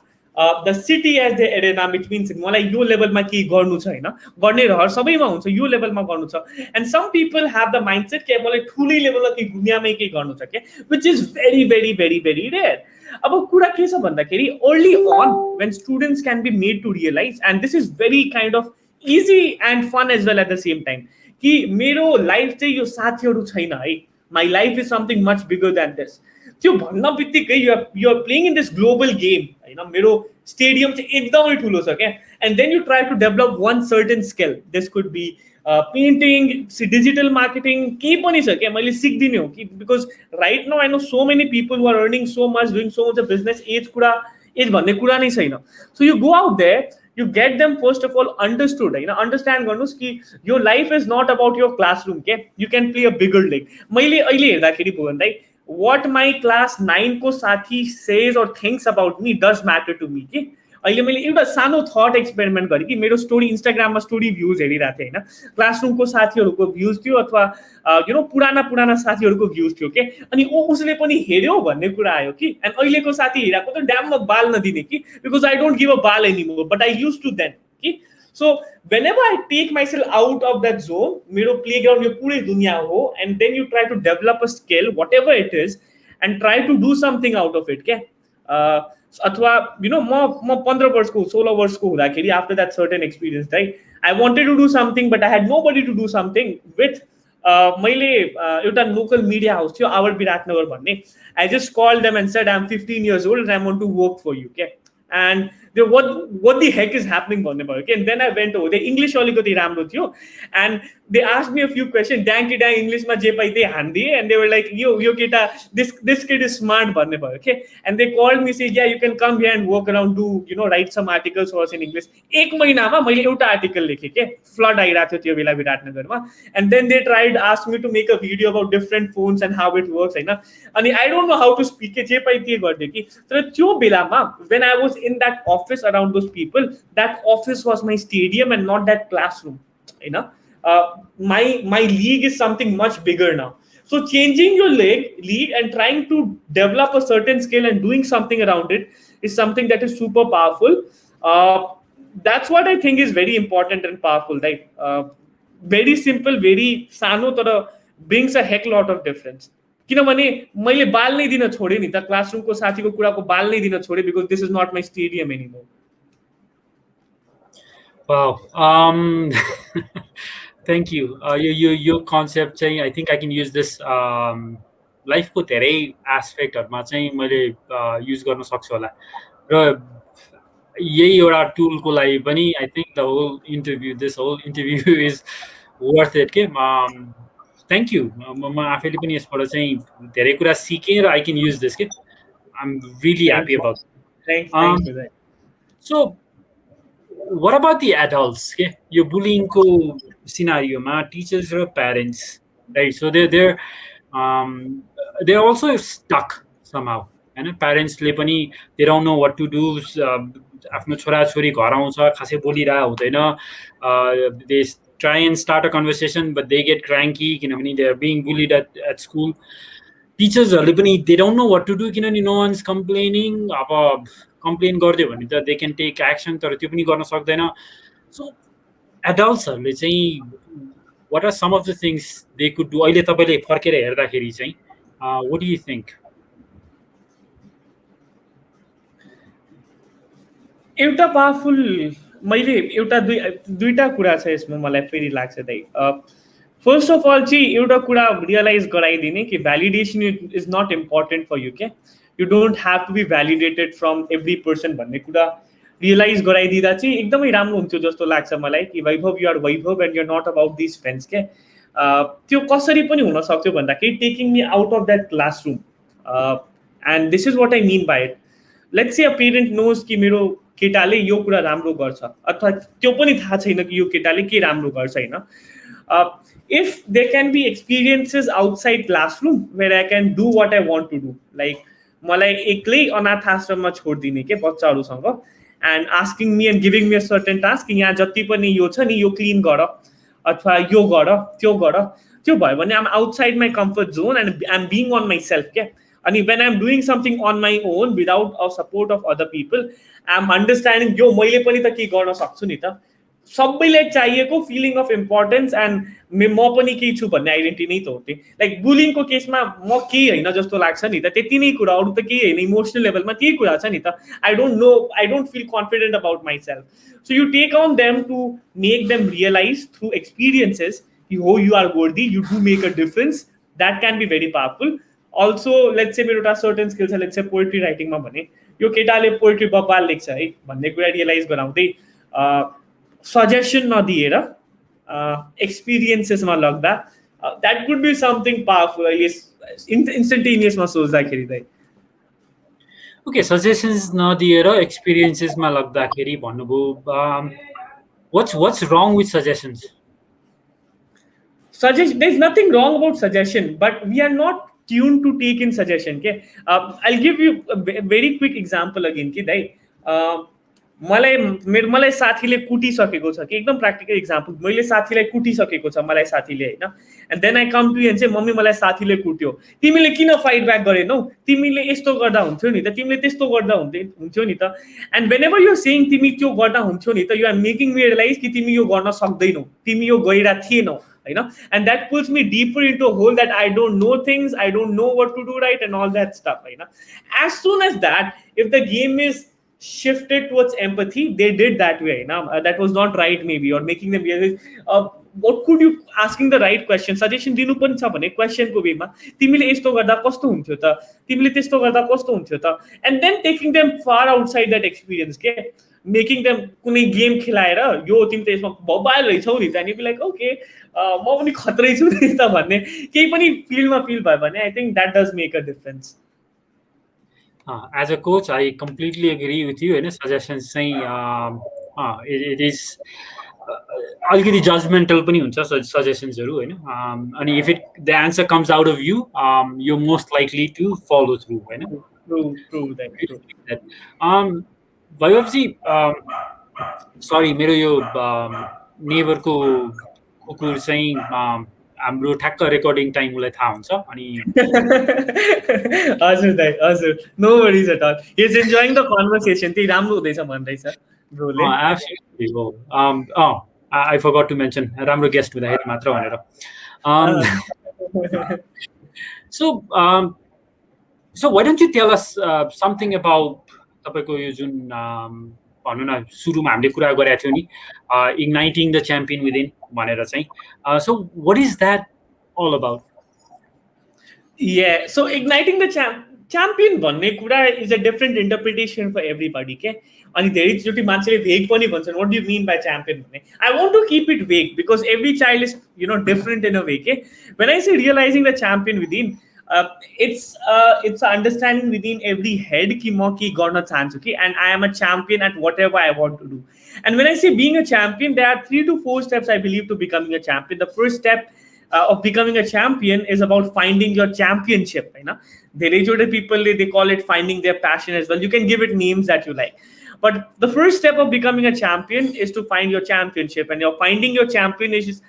the city as their arena, which means मलाई यो लेभलमा के गर्नु छ हैन, गर्ने रहर सबैमा हुन्छ, यो लेभलमा गर्नु छ. And some people have the mindset के मलाई ठुलै लेभलमा के दुनियामै के गर्नु छ के, which is very very very very rare. अब कुरा के छ भन्दाखेरि early on when students can be made to realize, and this is very kind of easy and fun as well at the same time, कि मेरो life चाहिँ यो साथीहरू छैन है, my life is something much bigger than this. त्यो भन्न बित्तिकै you are playing in this global game हैन, मेरो स्टेडियम चाहिँ एकदमै ठुलो छ क्या. And then you try to develop one certain skill. This could be painting, digital marketing, केही पनि छ क्या, मैले सिक्दिने हो कि because right now I know so many people who are earning so much, doing so much of business. Age भन्ने कुरा नै छैन. So you go out there, you get them first of all understood होइन, understand गर्नुहोस् कि यो life is not about your classroom के, you can play a bigger leg. मैले अहिले हेर्दाखेरि भुवन दाइ, what my class 9 को साथी says or thinks about me does matter to me कि अहिले मैले एउटा सानो थट एक्सपेरिमेन्ट गरेँ कि मेरो स्टोरी इन्स्टाग्राममा स्टोरी भ्युज हेरिरहेको थिएँ होइन, क्लासरुमको साथीहरूको भ्युज थियो अथवा पुराना साथीहरूको भ्युज थियो के, अनि उसले पनि हेऱ्यो भन्ने कुरा आयो कि. एन्ड अहिलेको साथी हेरेको त ड्याममा बाल नदिने कि, because I don't give a बाल anymore, but I use to then कि. So whenever I take myself out of that zone, मेरो प्लेग्राउन्ड यो पुरै दुनिया हो, and then you try to develop a skill whatever it is and try to do something out of it के. अथवा म 15 वर्षको 16 वर्षको हुँदाखेरि after that certain experience right, I wanted to do something but I had nobody to do something with. मैले एउटा local media house थियो our Biratnagar भन्ने, I just call them and said I am 15 years old and I want to work for you के. And what the heck is happening भन्ने भयो कि. And then I went over there, English अलिकति राम्रो थियो, and they asked me a few questions, ड्याङ कि ड्याङ इङ्ग्लिसमा जे पाइ त्यही हान्दिए, and they were like यो केटा this kid is smart भन्ने भयो के. And they called me, say yeah you can come here and work around, do write some articles for us in English. एक महिनामा मैले एउटा आर्टिकल लेखेँ के, फ्लड आइरहेको थियो त्यो बेला विराटनगरमा. And then they tried asked me to make a video about different phones and how it works हैन, अनि I don't know how to speak के, जे पाइ त्यही गरिदिए कि. तर त्यो बेलामा when I was in that office around those people, that office was my stadium and not that classroom Hahn. My league is something much bigger now. So changing your league and trying to develop a certain skill and doing something around it is something that is super powerful. That's what I think is very important and powerful, right? Very simple, very sano, तर brings a heck lot of difference. किनभने मैले बाल नै दिन छोडेँ नि त, क्लासरुमको साथीको कुराको बाल नै दिन छोडेँ, because this is not my stadium anymore. Wow. Thank you. Your concept चाहिँ I think I can use this लाइफको धेरै एस्पेक्टहरुमा चाहिँ मैले युज गर्न सक्छु होला, र यही एउटा टुलको लागि पनि I think this whole interview is worth it के. Thank you. म आफैले पनि यसबाट चाहिँ धेरै कुरा सिकेँ र I can use this के. I'm really happy about it. Thanks for that. So what about the adults? Okay, your bullying ko scenario ma teachers or parents, right? So they're also stuck somehow. And parents ले पनि they don't know what to do. आफ्नो छोराछोरी घर आउँछ खासै बोलिरहेको हुँदैन. They try and start a conversation but they get cranky किनभने they are being bullied at school. Teachers they don't know what to do किनभने no one's complaining. अब complain गरिदियो भने त they can take action, तर त्यो पनि गर्न सक्दैन. So एडल्ट्सहरूले चाहिँ what are some of the things they could do अहिले तपाईँले फर्केर हेर्दाखेरि चाहिँ what do you think? एउटा पावरफुल मैले एउटा दुईटा कुरा छ यसमा मलाई फेरि लाग्छ दाइ फर्स्ट अफ अल चाहिँ एउटा कुरा रियलाइज गराइदिने कि validation is not important for you क्या you don't have to be validated from every person भन्ने कुरा रियलाइज गराइदिँदा चाहिँ एकदमै राम्रो हुन्थ्यो जस्तो लाग्छ मलाई कि Vaibhav you are Vaibhav and you are not about this friends क्या त्यो कसरी पनि हुनसक्थ्यो भन्दाखेरि taking me out of that classroom and this is what I mean by it let's say a parent knows कि मेरो केटाले यो कुरा राम्रो गर्छ अथवा त्यो पनि थाहा छैन कि यो केटाले के राम्रो गर्छ होइन if they can be experiences outside classroom where I can do what I want to do like मलाई एक्लै अनाथ आश्रममा छोडिदिने के बच्चाहरूसँग and asking me and giving me a certain task यहाँ जति पनि यो छ नि यो क्लिन गर अथवा यो गर त्यो भयो भने I'm outside my comfort zone and I am being on myself क्या अनि when I'm doing something on my own without a support of other people, I'm understanding यो मैले पनि त के गर्न सक्छु नि त सबैलाई चाहिएको फिलिङ अफ इम्पोर्टेन्स एन्ड म पनि केही छु भन्ने आइडेन्टिटी नै त हो त्यो लाइक बुलिङको केसमा म केही होइन जस्तो लाग्छ नि त त्यति नै कुरा अरू त केही होइन इमोसनल लेभलमा केही कुरा छ नि त I don't feel confident about my self so you take on them to make them realise through experiences हो you are worthy you do make a difference that can be very powerful also let's say मेरो एउटा certain skill छ let's say poetry राइटिङमा भने यो केटाले poetry बबाल लेख्छ है भन्ने कुरा रियलाइज गराउँदै सजेसन नदिएर एक्सपिरियन्सेसमा लग्दा that could be something powerful अहिले इन्स्टेन्टेनियसमा सोच्दाखेरि चाहिँ ओके सजेसन्स नदिएर एक्सपिरियन्सेसमा लग्दाखेरि भन्नुभयो what's wrong with suggestions? There's nothing wrong about suggestion, but we are not tuned to take in suggestion. Okay, I'll give you a very quick example again. कि दाइ मलाई साथीले कुटिसकेको छ कि एकदम प्र्याक्टिकल इक्जाम्पल मैले साथीलाई कुटिसकेको छ मलाई साथीले होइन and then I come to you एन्ड चाहिँ मम्मी मलाई साथीले कुट्यो तिमीले किन फाइट ब्याक गरेनौ तिमीले यस्तो गर्दा हुन्थ्यो नि त तिमीले त्यस्तो गर्दा हुन्थ्यो नि त and whenever you saying तिमी त्यो गर्दा हुन्थ्यो नि त you are making me realise कि तिमी यो गर्न सक्दैनौ तिमी यो गइरा थिएनौ होइन and that puts me deeper into hole that I don't know things I don't know what to do right and all that stuff होइन as soon as that if the game is shifted towards empathy, they did that way. That was not right, maybe, or making them realize. What could you asking the right question? Suggestion dinu pani cha bhane question ko way ma timile yesto garda kasto hunthyo ta timile testo garda kasto hunthyo ta and then taking them far outside that experience ke making them kunai game khilaera yo तिमी त यसमा बबाल रहिछौ नि त अनि be like okay म पनि खतरै छु नि त भन्ने केही पनि फिल्डमा फिल भयो भने I think that does make a difference. As a coach, I completely agree with you. And suggestions saying it is अलिकति जजमेन्टल पनि हुन्छ सजेसन्सहरू होइन अनि if the answer comes out of you you most likely to follow through होइन वैभवजी सरी मेरो यो नेबरको कुकुर चाहिँ हाम्रो ठ्याक्क रेकर्डिङ टाइम उसलाई थाहा हुन्छ अनि हजुर दाइ हजुर no worries at all he is enjoying the conversation त्यही राम्रो हुँदैछ भन्दैछ ब्रोले एब्सोल्युटली हो I forgot to mention राम्रो गेस्ट हुँदाखेरि मात्र भनेर so why don't you tell us something about तपाईको यो जुन भन्नु न सुरुमा हामीले कुरा गरेका थियौ नि igniting the champion within भनेर चाहिँ so what is that all about? Yeah, so igniting the champion भन्ने कुरा is a different interpretation for everybody के अनि धेरैचोटि मान्छेले भेग पनि भन्छन् what do you mean by champion भन्ने I want to keep it vague because every child is different in a way के when I say realizing the champion within it's understanding within every head कि म के गर्न चाहन्छु कि and I am a champion at whatever I want to do and when I say being a champion there are 3 to 4 steps I believe to becoming a champion. The first step of becoming a champion is about finding your championship. There people they call it finding their passion as well. You can give it names that you like. But the first step of becoming a champion is to find your championship. And you're finding your champion is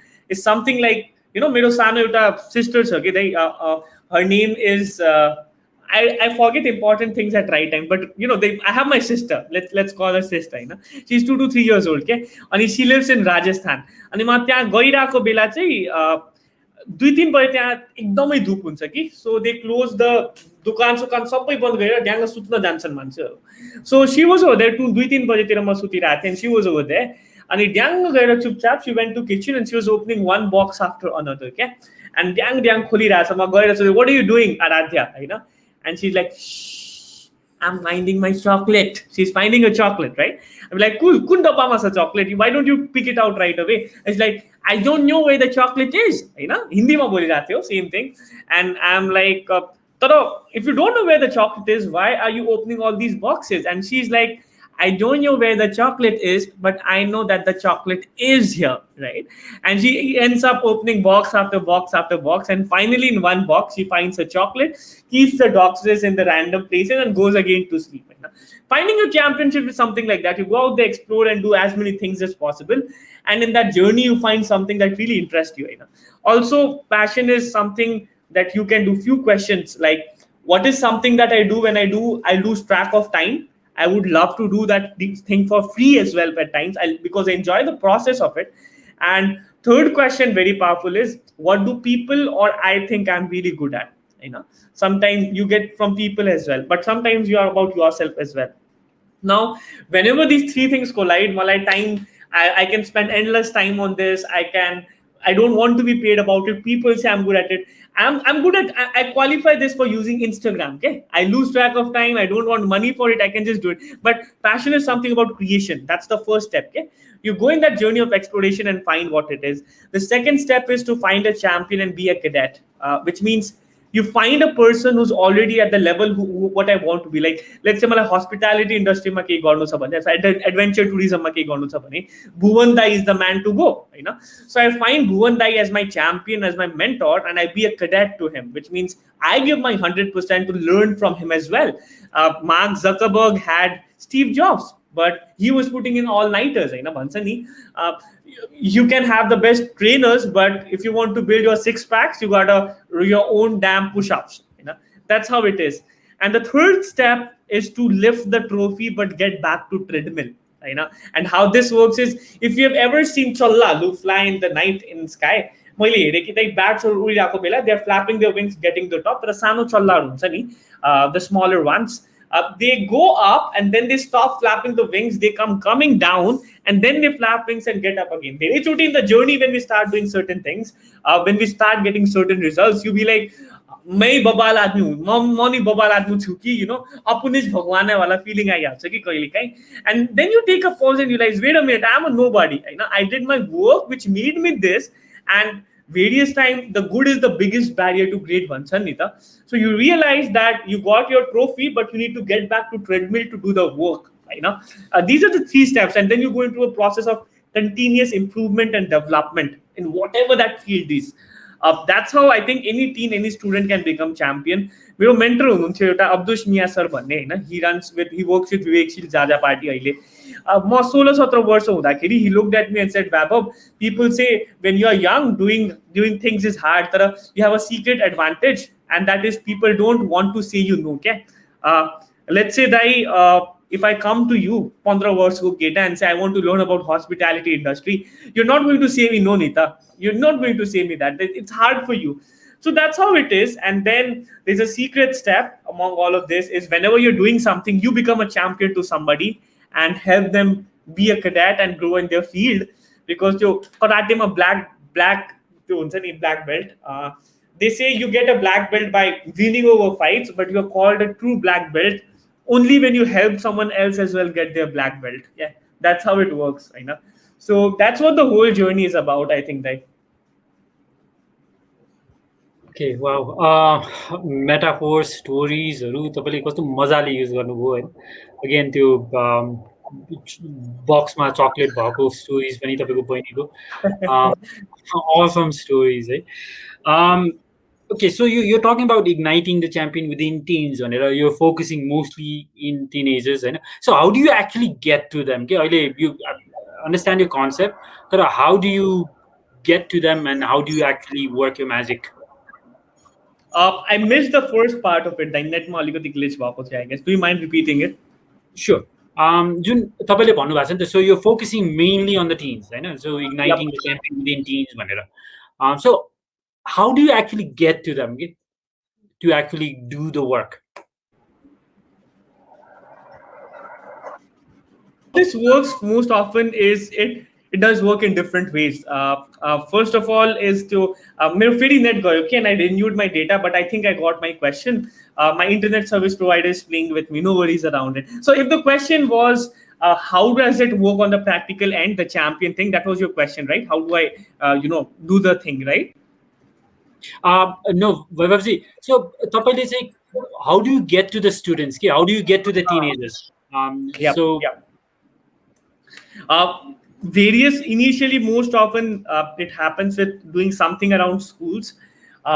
something like, मेरो सानो एउटा sister छ के her name is I forget important things at right time, but I have my sister. Let's call her sister. She's 2 to 3 years old. Okay, and she lives in Rajasthan. अनि म त्यहाँ गइरहेको बेला चाहिँ 2-3 बजे त्यहाँ एकदमै धुप हुन्छ कि, सो दे क्लोज द दुकान सुकान सबै बन्द गरेर ड्याङ्ग सुत्न जान्छन् मान्छेहरू. सो सी वाज ओभर देयर 2-3 बजेतिर म सुतिरहेको थिएँ, सी वाज ओभर देयर. अनि ड्याङ्ग गएर चुपचाप she went to kitchen and she was opening one box after another क्या. एन्ड ड्याङ ड्याङ खोलिरहेछ. म गएर सोधेँ what are you doing Aaradhya होइन. And she's like, shh, I'm finding my chocolate. She's finding a chocolate, right? I'm like, cool, kun dappa masa chocolate. Why don't you pick it out right away? It's like, I don't know where the chocolate is. Hindi ma boli rahe ho, same thing. And I'm like, Taro, if you don't know where the chocolate is, why are you opening all these boxes? And she's like, I don't know where the chocolate is, but I know that the chocolate is here, right? And she ends up opening box after box after box, and finally in one box she finds a chocolate, keeps the boxes in the random places, and goes again to sleep. Finding a championship is something like that. You go out there, explore, and do as many things as possible, and in that journey you find something that really interests you. Also, passion is something that you can do. Few questions like, what is something that I do when I lose track of time? I would love to do that thing for free as well at times, because I enjoy the process of it. And third question, very powerful, is what do people or I think I'm really good at? Sometimes you get from people as well, but sometimes you are about yourself as well. Now, whenever these three things collide, I can spend endless time on this. I don't want to be paid about it. People say I'm good at it. I'm good at. I qualify this for using Instagram. Okay, I lose track of time. I don't want money for it. I can just do it. But passion is something about creation. That's the first step. Okay, you go in that journey of exploration and find what it is. The second step is to find a champion and be a cadet, which means you find a person who's already at the level who what I want to be. Like, let's say my hospitality industry ma kehi garnu cha bhane, adventure tourism ma kehi garnu cha bhane, Bhuvan Dai is the man to go. So I find Bhuvan Dai as my champion, as my mentor, and I be a cadet to him, which means I give my 100% to learn from him as well. Mark Zuckerberg had Steve Jobs, but he was putting in all-nighters. You can have the best trainers, but if you want to build your six packs, you gotta your own damn push-ups. That's how it is. And the third step is to lift the trophy but get back to treadmill. And how this works is, if you have ever seen cholla who fly in the night in sky, bats they're flapping their wings getting the top. The smaller ones, they go up and then they stop flapping the wings, they coming down, and then they flap wings and get up again. Very shooting in the journey, when we start doing certain things, when we start getting certain results, you'll be like, मैं बबाल आदमी हूँ, म नि बबाल आदमी छु कि, अपनिज भगवान वाला feeling आइहाल्छ कि कहिलेकाहीँ. And then you take a pause and you realize, wait a minute, I'm a nobody. I did my work which made me this, and various times the good is the biggest barrier to great ones, Nita. So you realize that you got your trophy, but you need to get back to treadmill to do the work. These are the three steps, and then you go into a process of continuous improvement and development in whatever that field is. That's how I think any teen, any student can become champion. मेरो mentor हुनुहुन्थ्यो एउटा अब्दुस मिया sir भन्ने होइन, he works with विवेकशील Jaja party अहिले. म 16-17 वर्ष हुँदाखेरि he looked at me and said, Vaibhav, people say when you are young, doing things is hard, but you have a secret advantage, and that is people don't want to say you no. Okay, let's say that if I come to you 15 years ago and say I want to learn about hospitality industry, you're not going to say me no, Nita. You're not going to say me that. It's hard for you. So that's how it is. And then there's a secret step among all of this is, whenever you're doing something, you become a champion to somebody and help them be a cadet and grow in their field. Because you karate ma black belt. They say you get a black belt by winning over fights, but you're called a true black belt only when you help someone else as well get their black belt. Yeah, that's how it works. So that's what the whole journey is about, I think. That. Okay, wow. Metaphors, stories, तपाईँले कस्तो मजाले use गर्नुभयो हैन. Again त्यो बक्समा chocolate भएको stories पनि तपाईँको बहिनीको awesome stories, है. Okay, so you're talking about igniting the champion within teens, you're focusing mostly in teenagers, right? So how do you actually get to them? Okay, you understand your concept, but how do you get to them, and how do you actually work your magic? I missed the first part of it. The net ma alikati glitch भएको थियो, I guess. Do you mind repeating it? Sure. जुन तपाईँले भन्नुभएको छ नि त, सो you're focusing mainly on the teens, होइन? So Yep. igniting the campaign within teens भनेर. So how do you actually get to them, to actually do the work? This works most often is it does work in different ways. First of all is to मेरो फेरि net गयो कि, and I renewed my data, but I think I got my question. My internet service provider is playing with me, no worries around it. So if the question was how does it work on the practical end, the champion thing, that was your question, right? How do I do the thing, right? No, Vaibhavji. So तपाईँले चाहिँ how do you get to the students? How do you get to the teenagers? Yep, So yep. Various initially, most often it happens with doing something around schools.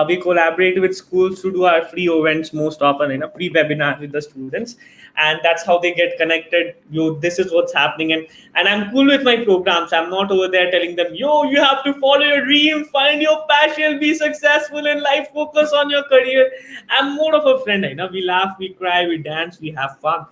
We collaborate with schools to do our free events most often, free webinars with the students, and that's how they get connected. This is what's happening, and I'm cool with my programs. I'm not over there telling them, you have to follow your dream, find your passion, be successful in life, focus on your career. I'm more of a friend. We laugh, we cry, we dance, we have fun,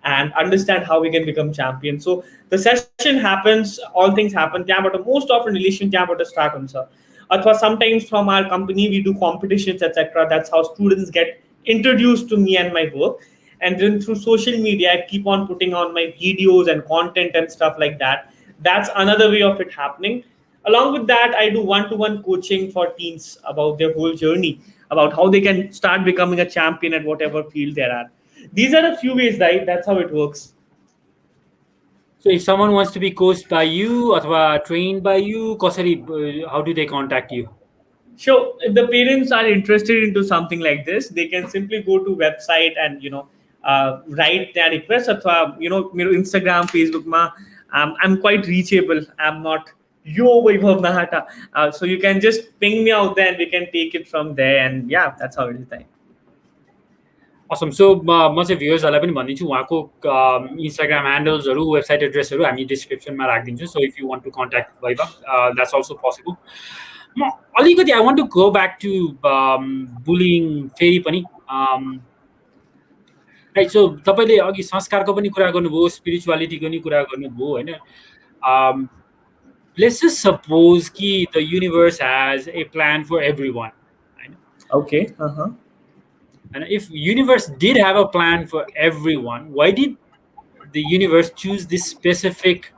and understand how we can become champions. So the session happens, all things happen, but most often relation start on, sir. Or sometimes from our company we do competitions, etc. That's how students get introduced to me and my work. And then through social media, I keep on putting on my videos and content and stuff like that. That's another way of it happening. Along with that, I do one-to-one coaching for teens about their whole journey, about how they can start becoming a champion at whatever field they're at. These are a few ways, right? That's how it works. So if someone wants to be coached by you or trained by you, how do they contact you? So if the parents are interested into something like this, they can simply go to website and write their request. Or Instagram, Facebook ma, I'm quite reachable. I'm not Vaibhav Nahata. So you can just ping me out there and we can take it from there. And yeah, that's how it is done. Awesome. So म चाहिँ भ्युअर्सहरूलाई पनि भनिदिन्छु, उहाँको Instagram ह्यान्डल्सहरू, website एड्रेसहरू हामी डिस्क्रिप्सनमा राखिदिन्छु. So if you want to contact Vaibhav, that's also possible. म अलिकति I want to go back to bullying फेरि पनि. राइट. सो तपाईँले अघि संस्कारको पनि कुरा गर्नुभयो, स्पिरिचुअलिटीको पनि कुरा गर्नुभयो, होइन? Let's just suppose कि the universe has a plan for everyone. Okay. And if universe did have a plan for everyone, why did the universe choose this specific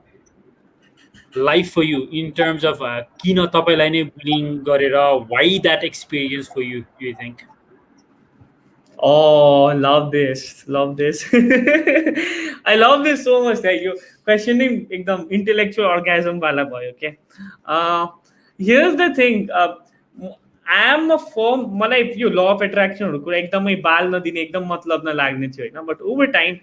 life for you in terms of किन तपाईलाई नै bullying गरेर, why that experience for you, do you think? Oh, love this. I love this so much that you questioning ekdam intellectual orgasm wala bhayo, okay? Here's the thing. I am a firm, मलाई यो law of attraction हरु कुरा एकदमै बाल नदिने, एकदम मतलब नलाग्ने थियो, हैन? But over time,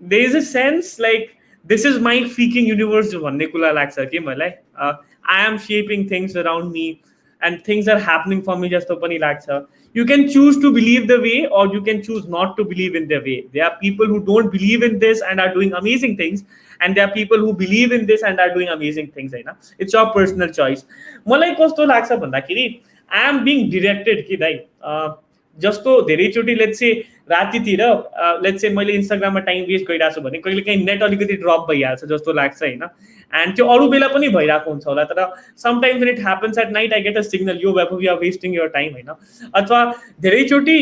there is a sense like this is my freaking universe भन्ने कुरा लाग्छ के मलाई. I am shaping things around me and things are happening for me जस्तो पनि लाग्छ. You can choose to believe the way or you can choose not to believe in the way. There are people who don't believe in this and are doing amazing things, and there are people who believe in this and are doing amazing things, Hahn? It's your personal choice. मलाई कस्तो लाग्छ भन्दाखेरि I am being directed कि दाइ जस्तो धेरैचोटि let's say रातितिर let's say मैले इन्स्टाग्राममा time waste गरिरहेको छु भने कहिले काहीँ नेट अलिकति ड्रप भइहाल्छ जस्तो लाग्छ, हैन? एन्ड त्यो अरू बेला पनि भइरहेको हुन्छ होला, तर sometimes when it happens at night I get a signal, यो Vaibhav, you are wasting your time, हैन? अथवा धेरैचोटि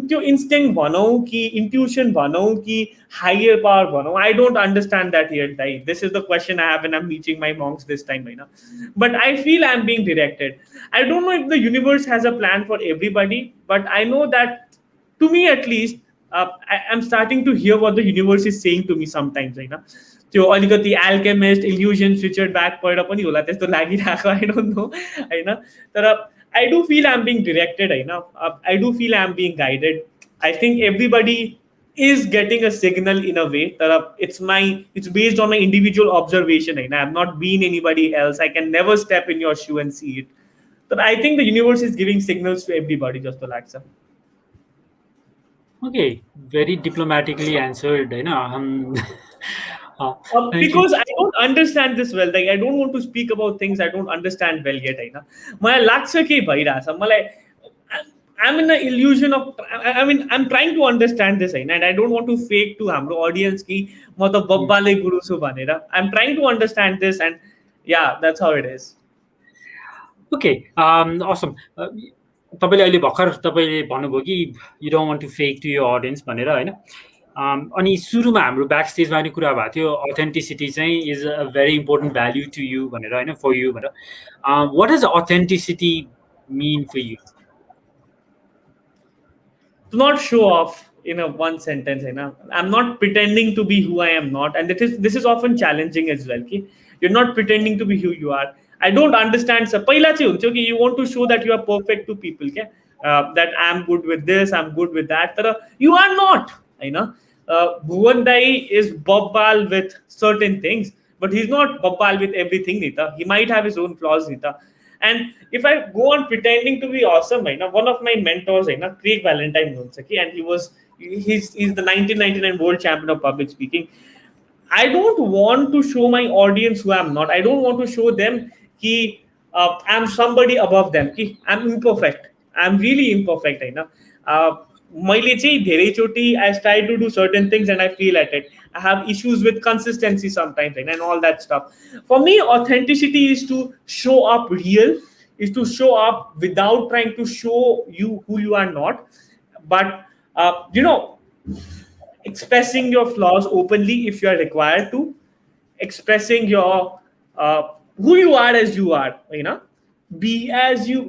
त्यो इन्स्टिङ भनौँ कि इन्ट्युसन भनौँ कि हायर पावर भनौँ, I don't understand that here दाइ. This is the question I have when I am meeting my monks this time, हैन? But I feel I am being directed. I don't know if the universe has a plan for everybody, but I know that, to me at least, I'm starting to hear what the universe is saying to me sometimes, हैन? त्यो अलिकति alchemist, illusion, switched back पढेर पनि होला त्यस्तो लागिरहेको, I don't know, हैन? तर I do feel I'm being directed, Hahn? I do feel I'm being guided. I think everybody is getting a signal in a way that it's based on my individual observation, Hahn? I've not been anybody else. I can never step in your shoe and see it. But I think the universe is giving signals to everybody, just to like. Okay, very diplomatically answered, because I don't understand this well. Like I don't want to speak about things I don't understand well yet, मलाई लाग्छ के भइरहेछ मलाई. I'm in an illusion of. I mean, I'm trying to understand this, and I don't want to fake to हाम्रो audience ki म त बब्बाले गुरु छु भनेर. I'm trying to understand this, and yeah, that's how it is. Okay awesome तपाईँले अहिले भर्खर तपाईँले भन्नुभयो कि you don't want to fake to your audience भनेर होइन अनि सुरुमा हाम्रो ब्याक स्टेजमा पनि कुरा भएको थियो अथेन्टिसिटी चाहिँ is a very important value to you भनेर होइन फर यु भनेर वाट इज अथेन्टिसिटी मिन फर यु To not show off in a one sentence, I'm not pretending to be who I am not, and this is often challenging as well. Ki you're not pretending to be who you are. I don't understand. So, पहिला चाहिँ हुन्छ कि you want to show that you are perfect to people. Okay? That I'm good with this, I'm good with that. But you are not. Bhuvan Dai is babbal with certain things, but he's not babbal with everything. Nita. He might have his own flaws. Nita. And if I go on pretending to be awesome, one of my mentors, Craig Valentine, and he's the 1999 world champion of public speaking. I don't want to show my audience who I'm not. I don't want to show them that I'm somebody above them. I'm imperfect. I'm really imperfect. I try to do certain things and I feel at it. I have issues with consistency sometimes and all that stuff. For me, authenticity is to show up real, is to show up without trying to show you who you are not. But, expressing your flaws openly if you are required to, expressing your who you are as you are, be as you.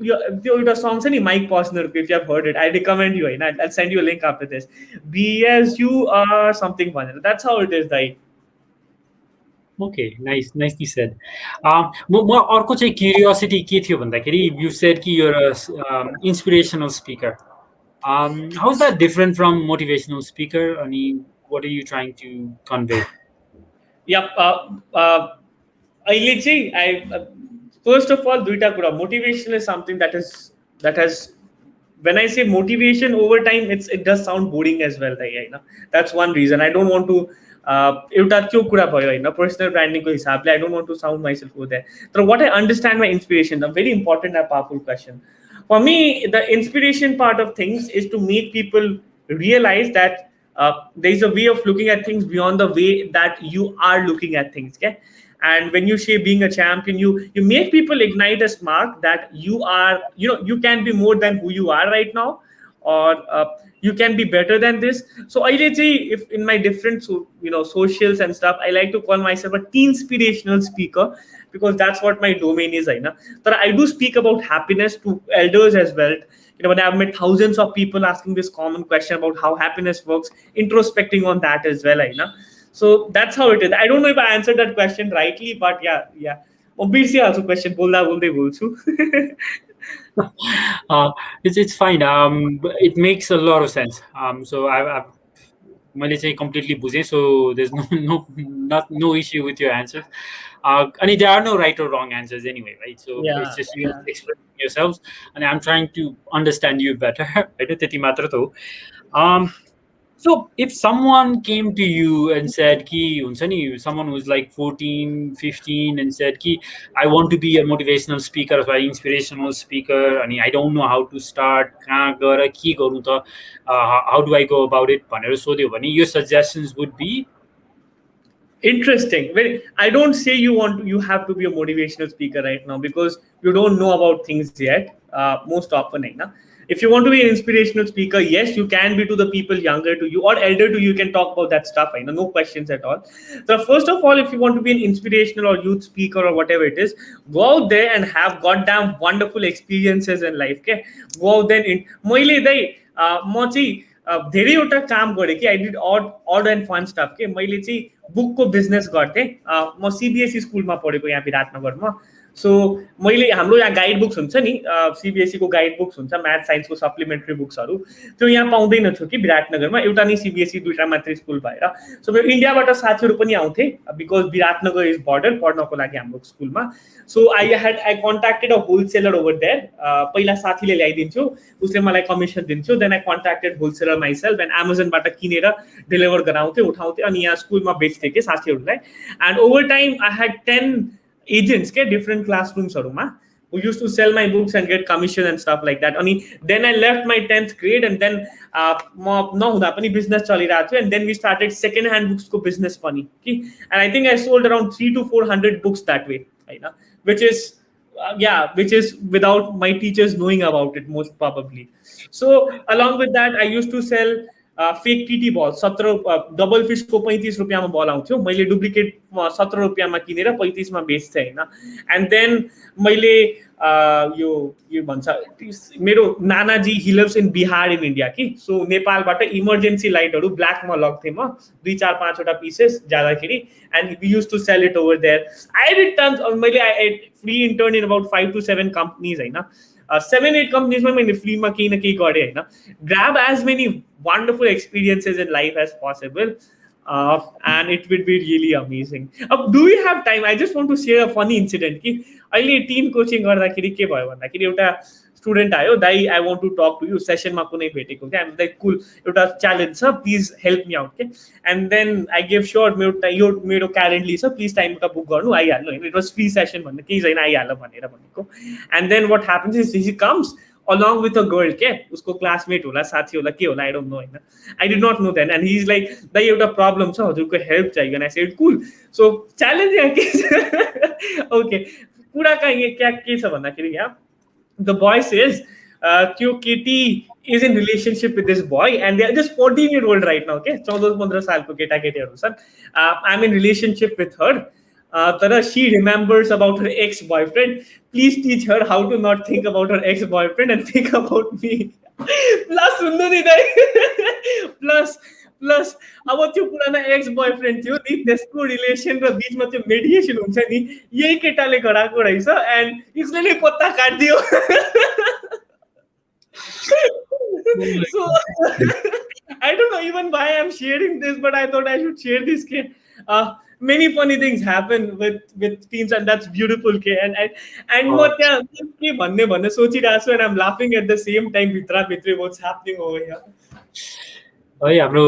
Your songs any Mike Posner, if you have heard it, I recommend you. I'll send you a link after this. Be as you are, something fun. That's how it is, right? Okay, nicely said. म अर्को चाहिँ curiosity के थियो भन्दाखेरि you said कि your inspirational speaker how is that different from motivational speaker अनि what are you trying to convey अहिले चाहिँ I first of all duita kura motivation is something that has when I say motivation over time it does sound boring as well right? That's one reason I don't want to एउटा त्यो कुरा भयो होइन personal ब्रान्डिङको हिसाबले I don't want to sound myself over there. But what I understand by inspiration, a very important and powerful question. For me, the inspiration part of things is to make people realize that there is a way of looking at things beyond the way that you are looking at things. Okay? And when you say being a champion, you make people ignite a spark that you are, you can be more than who you are right now, or you can be better than this. So I say if in my different socials and stuff, I like to call myself a teen inspirational speaker because that's what my domain is. But I do speak about happiness to elders as well. When I've met thousands of people asking this common question about how happiness works, introspecting on that as well. So that's how it is. I don't know if I answered that question rightly, but yeah. Obviously, also question bolda bolde bolchu. It's fine. It makes a lot of sense. So I've मैले चाहिँ completely बुझेँ. So there's no issue with your answers. And there are no right or wrong answers anyway, right? So it's just you expressing yourselves, and I'm trying to understand you better. होइन त्यति मात्र त हो. So if someone came to you and said कि हुन्छ नि someone who's like 14, 15 and said कि I want to be a motivational speaker or inspirational speaker and I don't know how to start, कहाँ गएर के गरौँ त, how do I go about it भनेर सोध्यो भने your suggestions would be interesting. Well, I don't say you have to be a motivational speaker right now because you don't know about things yet. Most often, if you want to be an inspirational speaker, yes, you can be to the people younger to you or elder to you. You can talk about that stuff. No questions at all. So first of all, if you want to be an inspirational or youth speaker or whatever it is, go out there and have goddamn wonderful experiences in life. Okay, go out there in मैले दai म धेरैवटा काम गरेँ कि I did odd and fun stuff के मैले चाहिँ बुकको बिजनेस गर्थेँ म सीबीएसई स्कुलमा पढेको यहाँ विराटनगरमा सो मैले हाम्रो यहाँ गाइड बुक्स हुन्छ नि सीबीएसई को गाइड बुक्स हुन्छ म्याथ साइन्सको सप्लिमेन्ट्री बुक्सहरू त्यो यहाँ पाउँदैन थियो कि विराटनगरमा एउटा नै सीबीएसई दुईटा मात्रै स्कुल भएर सो मेरो इन्डियाबाट साथीहरू पनि आउँथे बिकज विराटनगर इज बर्डर पढ्नको लागि हाम्रो स्कुलमा so I contacted a wholesaler over there पहिला साथीले ल्याइदिन्थ्यो उसले मलाई कमिसन दिन्थ्यो then I contacted wholesaler myself and एमाजोनबाट किनेर डेलिभर गराउँथे उठाउँथे अनि यहाँ स्कुलमा बेच्थेँ कि साथीहरूलाई end over time I had 10 agents के different classrooms who used to sell my books and get commission and stuff like that. Ani then I left my 10th grade, and then नहुँदा पनि business चलिरहेको थियो, and then we started second hand books को business पनि कि, and I think I sold around 300 to 400 books that way, हैन, which is which is without my teachers knowing about it most probably. So along with that, I used to sell fake TT ball 17 double फिसको 35 रुपियाँमा बल आउँथ्यो, मैले duplicate 17 रुपियाँमा किनेर 35 मा बेच्थेँ हैन. And then मैले यो भन्छ मेरो नानाजी he lives in Bihar in India कि, सो नेपालबाट इमर्जेन्सी लाइटहरू ब्ल्याकमा लग्थेँ म 2-4-5 वटा पिसेस जाँदाखेरि, and we use to sell it over there. I did tons, मैले I free intern in about 5 to 7 companies हैन, 7-8 कम्पनीजमा मैले फ्रीमा केही न केही गरेँ हैन. Grab as many wonderful experiences in life as possible, and it would be really amazing. Do we have time? I just want to share a funny incident कि अहिले टिम कोचिङ गर्दाखेरि के भयो भन्दाखेरि एउटा स्टुडेन्ट आयो, दाइ I want to talk to you, सेसनमा कुनै भेटेको क्या, लाइक कुल एउटा च्यालेन्ज छ, प्लिज हेल्प मी आउट के. And then I give sure यो मेरो क्यालेन्डली छ, प्लिज टाइम एउटा बुक गर्नु, आइहाल्नु होइन, इट वाज फ्री सेसन भन्ने केही छैन, आइहाल्नु भनेर भनेको. And then what happens is he comes along with a girl के, उसको क्लासमेट होला, साथी होला, के होला, I don't know Hahn. I did not know then, and he's like, दाइ एउटा प्रब्लम छ, हजुरको हेल्प चाहियो. And I said cool. So challenge यहाँ के छ, ओके, कुरा कहाँ क्या के छ भन्दाखेरि यहाँ the boy says त्यो केटी is in relationship with this boy, and they are just 14-year-old right now, okay, 14-15 सालको केटाकेटीहरू छन्. I'm in relationship with her. Tara, she remembers about her ex-boyfriend. Please teach her how to not think about her ex-boyfriend and think about me. Plus, plus, अब त्यो पुरानो ex-boyfriend थियो नि, त्यसको relation र बीचमा त्यो मेडिएसन हुन्छ नि, यही केटाले गराएको रहेछ, एन्ड यसले पत्ता काट्दियो. So I don't know even why I'm sharing this, but I thought I should share this. Many funny things happen with teens, and that's beautiful. And what के भन्ने सोचिरहेको छु, and I'm laughing at the same time भित्र what's happening over here. है हाम्रो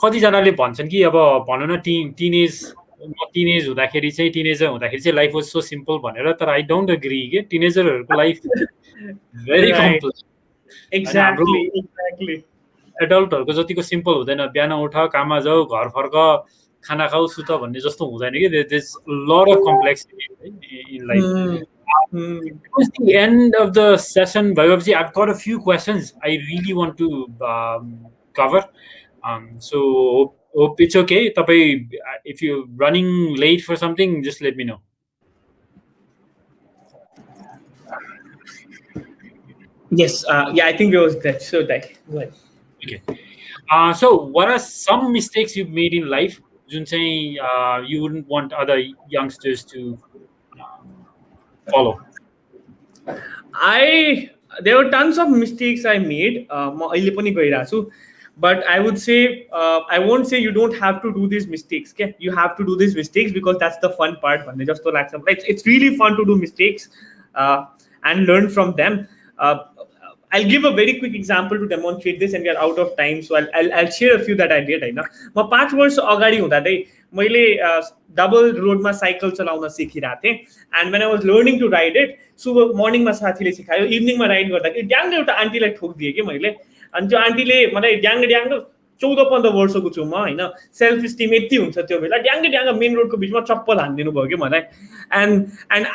कतिजनाले भन्छन् कि अब भनौँ न टिनेज हुँदाखेरि चाहिँ टिनेजर हुँदाखेरि चाहिँ लाइफ वाज सो सिम्पल भनेर, तर आई डोन्ट एग्री के टिनेजरहरूको लाइफ भेरी कम्प्लेक्स. एक्ज्याक्टली एडल्टहरूको जतिको सिम्पल हुँदैन, बिहान उठ, काममा जाऊ, घर फर्क, खाना खाऊ, सुत भन्ने जस्तो हुँदैन कि. There is lot of complexity in life. Towards the end of the session, Vaibhavji, I've got a few questions I really want to cover. So hope it's okay. If you're running late for something, just let me know. Yes. I think it was that. So that. Right. Okay. So what are some mistakes you've made in life, Jun, you wouldn't want other youngsters to follow? There were tons of mistakes I made. But I would say, I won't say you don't have to do these mistakes. Okay? You have to do these mistakes because that's the fun part. It's really fun to do mistakes and learn from them. I'll give a very quick example to demonstrate this, and we are out of time, so I'll share a few that I did. म 5 वर्ष अगाडि हुँदा मैले double रोडमा cycle चलाउन सिकिरहेको थिएँ, and when I was learning to ride it, सुबह मर्निङमा साथीले सिकायो, इभिनिङमा राइड गर्दाखेरि ड्याङ्ग एउटा आन्टीलाई ठोकिदिएँ कि मैले. अनि त्यो आन्टीले मलाई ड्याङ्ग 14-15 वर्षको छु म होइन, सेल्फ स्टिम यति हुन्छ त्यो बेला, ड्याङ्ग मेन रोडको बिचमा चप्पल हानिदिनु भयो कि मलाई. End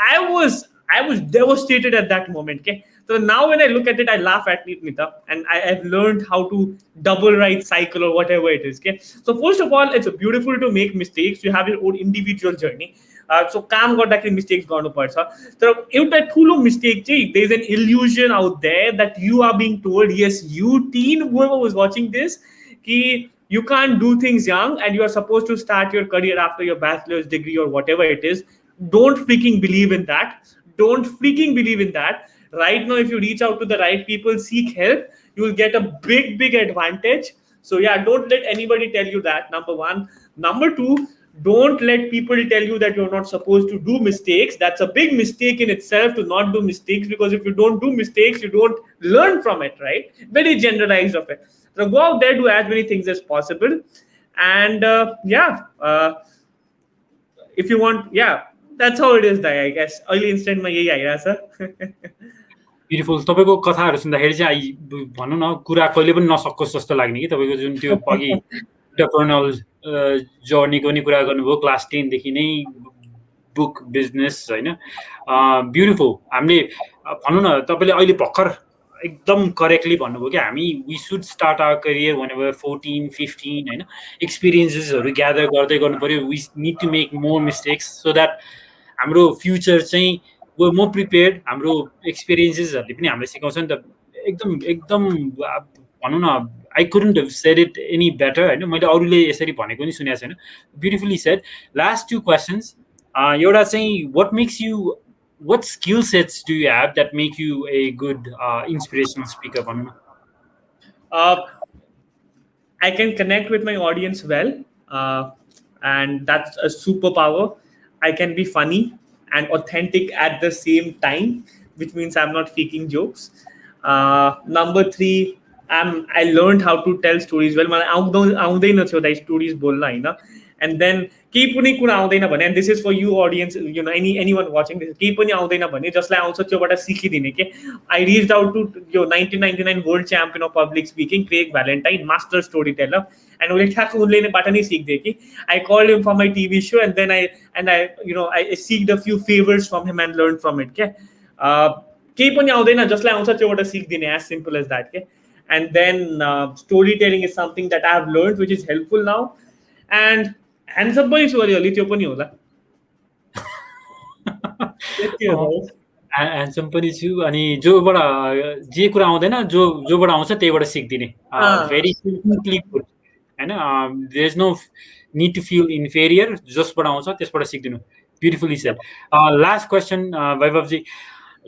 I was devastated at that moment. Okay? So now when I look at it, I laugh at it, and I've learned how to double ride cycle or whatever it is. Okay? So first of all, it's beautiful to make mistakes. You have your own individual journey. So काम गर्दाखेरि mistakes गर्नुपर्छ. तर एउटा ठुलो mistake चाहिँ, there is an illusion out there that you are being told, yes, you teen, whoever was watching this, कि you can't do things young and you are supposed to start your career after your bachelor's degree or whatever it is. Don't freaking believe in that. Don't freaking believe in that. Right now, if you reach out to the right people, seek help, you will get a big advantage. So yeah, don't let anybody tell you that, number one. Number two, don't let people tell you that you're not supposed to do mistakes. That's a big mistake in itself to not do mistakes, because if you don't do mistakes, you don't learn from it, right? Very generalized of it. So go out there, do as many things as possible. And if you want, That's how it is, I guess. Early instant my idea, sir. Beautiful तपाईँको कथाहरू सुन्दाखेरि चाहिँ भनौँ न कुरा कहिले पनि नसकोस् जस्तो लाग्ने कि तपाईँको जुन त्यो अघि इन्टरप्रेनल जर्नीको पनि कुरा गर्नुभयो क्लास 10 देखि नै बुक बिजनेस होइन ब्युटिफुल हामीले भनौँ न तपाईँले अहिले भर्खर एकदम करेक्टली भन्नुभयो कि हामी we should start our career whenever 14, 15 होइन एक्सपिरियन्सेसहरू ग्यादर गर्दै गर्नु पऱ्यो we need to make more mistakes so that हाम्रो फ्युचर चाहिँ मोर प्रिपेयर्ड हाम्रो एक्सपिरियन्सेसहरूले पनि हामीलाई सिकाउँछ नि त एकदम एकदम भनौँ न I couldn't have said it any better होइन मैले अरूले यसरी भनेको पनि सुनेको छैन ब्युटिफुली सेड लास्ट 2 क्वेसन्स एउटा चाहिँ what skill sets do you have that make you a good inspirational speaker भनौँ न I can connect with my audience well, and that's a superpower. I can be funny and authentic at the same time, which means I'm not faking jokes. Number 3, I learned how to tell stories well. मलाई आउँदैन थियो दाइ stories बोल्न होइन and then केही पनि कुरा आउँदैन भने and this is for you audience, you know, anyone watching this, केही पनि आउँदैन भने जसलाई आउँछ त्योबाट सिकिदिने के I reached out to yo 1999 world champion of public speaking Craig Valentine, master storyteller, and उसले ठ्याक्क उनले नैबाट नै सिक्दै कि I called him for my TV show and then I you know I seeked a few favors from him and learned from it के केही पनि आउँदैन जसलाई आउँछ त्योबाट सिक्दिने as simple as that के and then storytelling is something that I have learned which is helpful now and handsome पनि छु अलिअलि त्यो पनि होला ह्यान्डसम पनि छु अनि जोबाट जे कुरा आउँदैन जोबाट आउँछ त्यहीबाट सिक्दिने भेरी सिम्पली पुट हैन there is no need to feel inferior जसबाट आउँछ त्यसबाट सिक्दिनु beautifully said last question Vaibhavji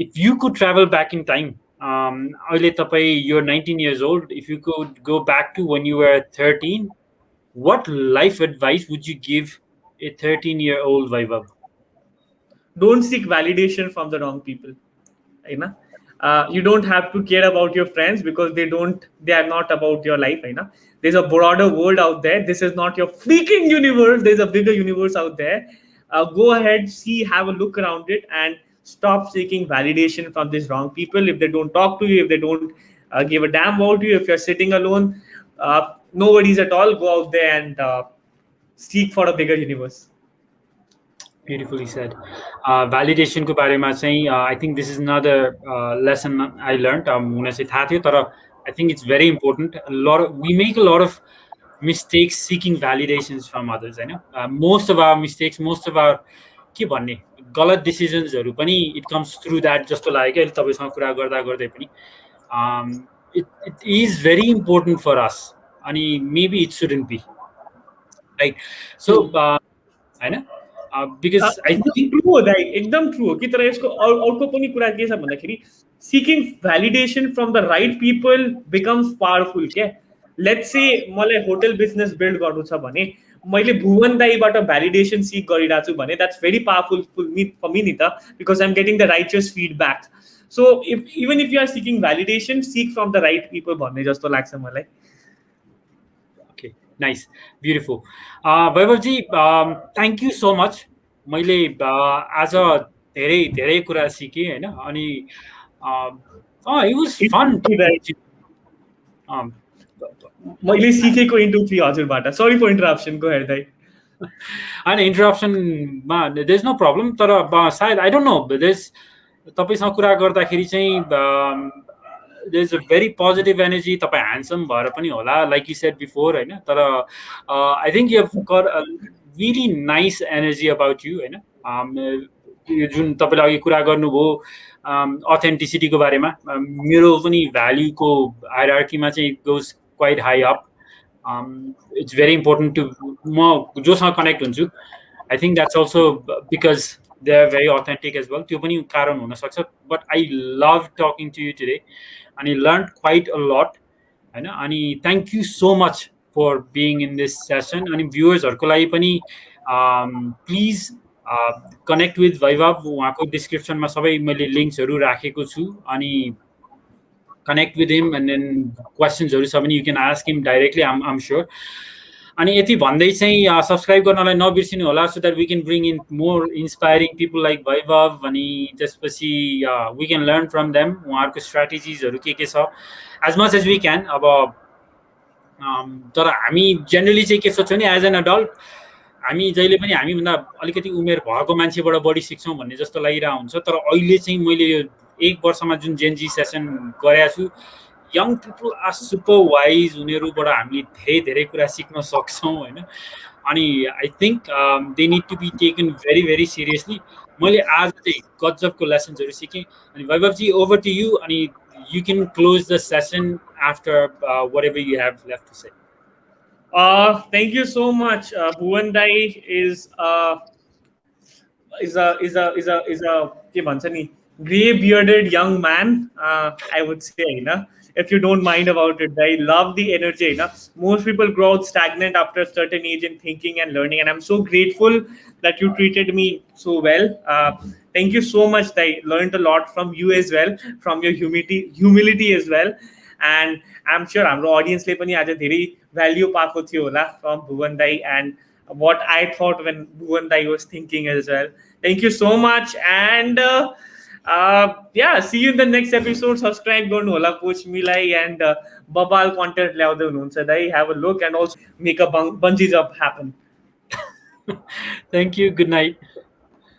if you could travel back in time अहिले तपाईँ you're 19 years old if you could go back to when you were 13 what life advice would you give a 13-year-old Vaibhav? Don't seek validation from the wrong people. You don't have to care about your friends because they are not about your life. There's a broader world out there. This is not your freaking universe. There's a bigger universe out there. Go ahead, see, have a look around it and stop seeking validation from these wrong people. If they don't talk to you, if they don't give a damn about you, if you're sitting alone, no worries at all. Go out there and seek for a bigger universe. Beautifully said. Validation को बारेमा चाहिँ I think this is another lesson I learned. हुन चाहिँ थाहा थियो तर I think it's very important. We make a lot of mistakes seeking validations from others. होइन most of our mistakes, most of our के भन्ने गलत डिसिजन्सहरू पनि it comes through that जस्तो लाग्यो कि अहिले तपाईँसँग कुरा गर्दा गर्दै पनि it is very important for us अनि maybe it shouldn't be right so होइन because I think true हो दाइ एकदम ट्रू हो कि तर यसको अर्को पनि कुरा के छ भन्दाखेरि seeking validation from the right people becomes powerful के let's say मलाई होटल बिजनेस बिल्ड गर्नु छ भने मैले भुवन दाइबाट भ्यालिडेसन सिक गरिरहेको छु भने that's very powerful for me नि त because I'm getting the righteous feedback so even if you are seeking validation seek from the right people भन्ने जस्तो लाग्छ मलाई Nice, beautiful. Vaibhavji, thank you so much. मैले आज धेरै कुरा सिकेँ हैन अनि it was fun. मैले सिकेको into 3 हजुरबाट sorry for interruption go ahead Dai Hahn interruption मा there is no problem तर सायद I don't know there's तपाईसँग कुरा गर्दाखेरि चाहिँ there's a very positive energy तपाईँ handsome भएर पनि होला like you said before हैन तर I think you have got a really nice energy about you हैन जुन तपाईले अघि कुरा गर्नुभयो authenticity को बारेमा मेरो पनि value को hierarchy मा चाहिँ goes quite high up it's very important to म जोसँग connect हुन्छु I think that's also because they're very authentic as well त्यो पनि कारण हुन सक्छ but I love talking to you today and I learned quite a lot and thank you so much for being in this session and viewers हरुको लागि पनि please connect with Vaibhav उहाँको description मा सबै मैले links हरु राखेको छु अनि connect with him and then questions हरु छ भने you can ask him directly I'm sure अनि यति भन्दै चाहिँ सब्सक्राइब गर्नलाई नबिर्सिनु होला so that we can bring in more inspiring people like Vaibhav अनि त्यसपछि we can learn from them उहाँहरूको स्ट्राटेजिजहरू के छ as much as we can. अब तर हामी जेनरली चाहिँ के सोच्छौँ नि एज एन एडल्ट हामी जहिले पनि हामीभन्दा अलिकति उमेर भएको मान्छेबाट बढी सिक्छौँ भन्ने जस्तो लागिरहेको हुन्छ। तर अहिले चाहिँ मैले यो 1 वर्षमा जुन जेनजी सेसन गरेको छु young people are super wise, उनीहरूबाट हामीले धेरै धेरै कुरा सिक्न सक्छौँ होइन। अनि I think they need to be taken very very seriously. मैले आज चाहिँ गजबको लेसन्सहरू सिकेँ। अनि वैभवजी ओभर टु यु, अनि you can close the session after whatever you have left to say. Thank you so much. Bhuvan Dai is a gray bearded young man. I would say, if you don't mind about it, I love the energy. Most people grow out stagnant after a certain age in thinking and learning, and I'm so grateful that you treated me so well. Thank you so much. I learned a lot from you as well, from your humility as well. And I'm sure our audience le pani aaj धेरै value पाएको थियो होला from Bhuvan Dai and what I thought when Bhuvan Dai was thinking as well. Thank you so much. And yeah, see you in the next episode. Subscribe गर्नु होला coach मिलाई and बबाल content ल्याउँदै हुनुहुन्छ दाइ. Have a look and also make a bungee jump happen. Thank you. Good night.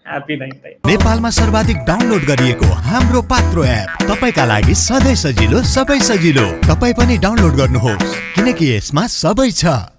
Happy night दाइ. नेपालमा सर्वाधिक download गरिएको हाम्रो पात्रो एप तपाईका लागि सधैँ सजिलो, सबै सजिलो। तपाई पनि डाउनलोड गर्नुहोस् किनकि यसमा सबै छ।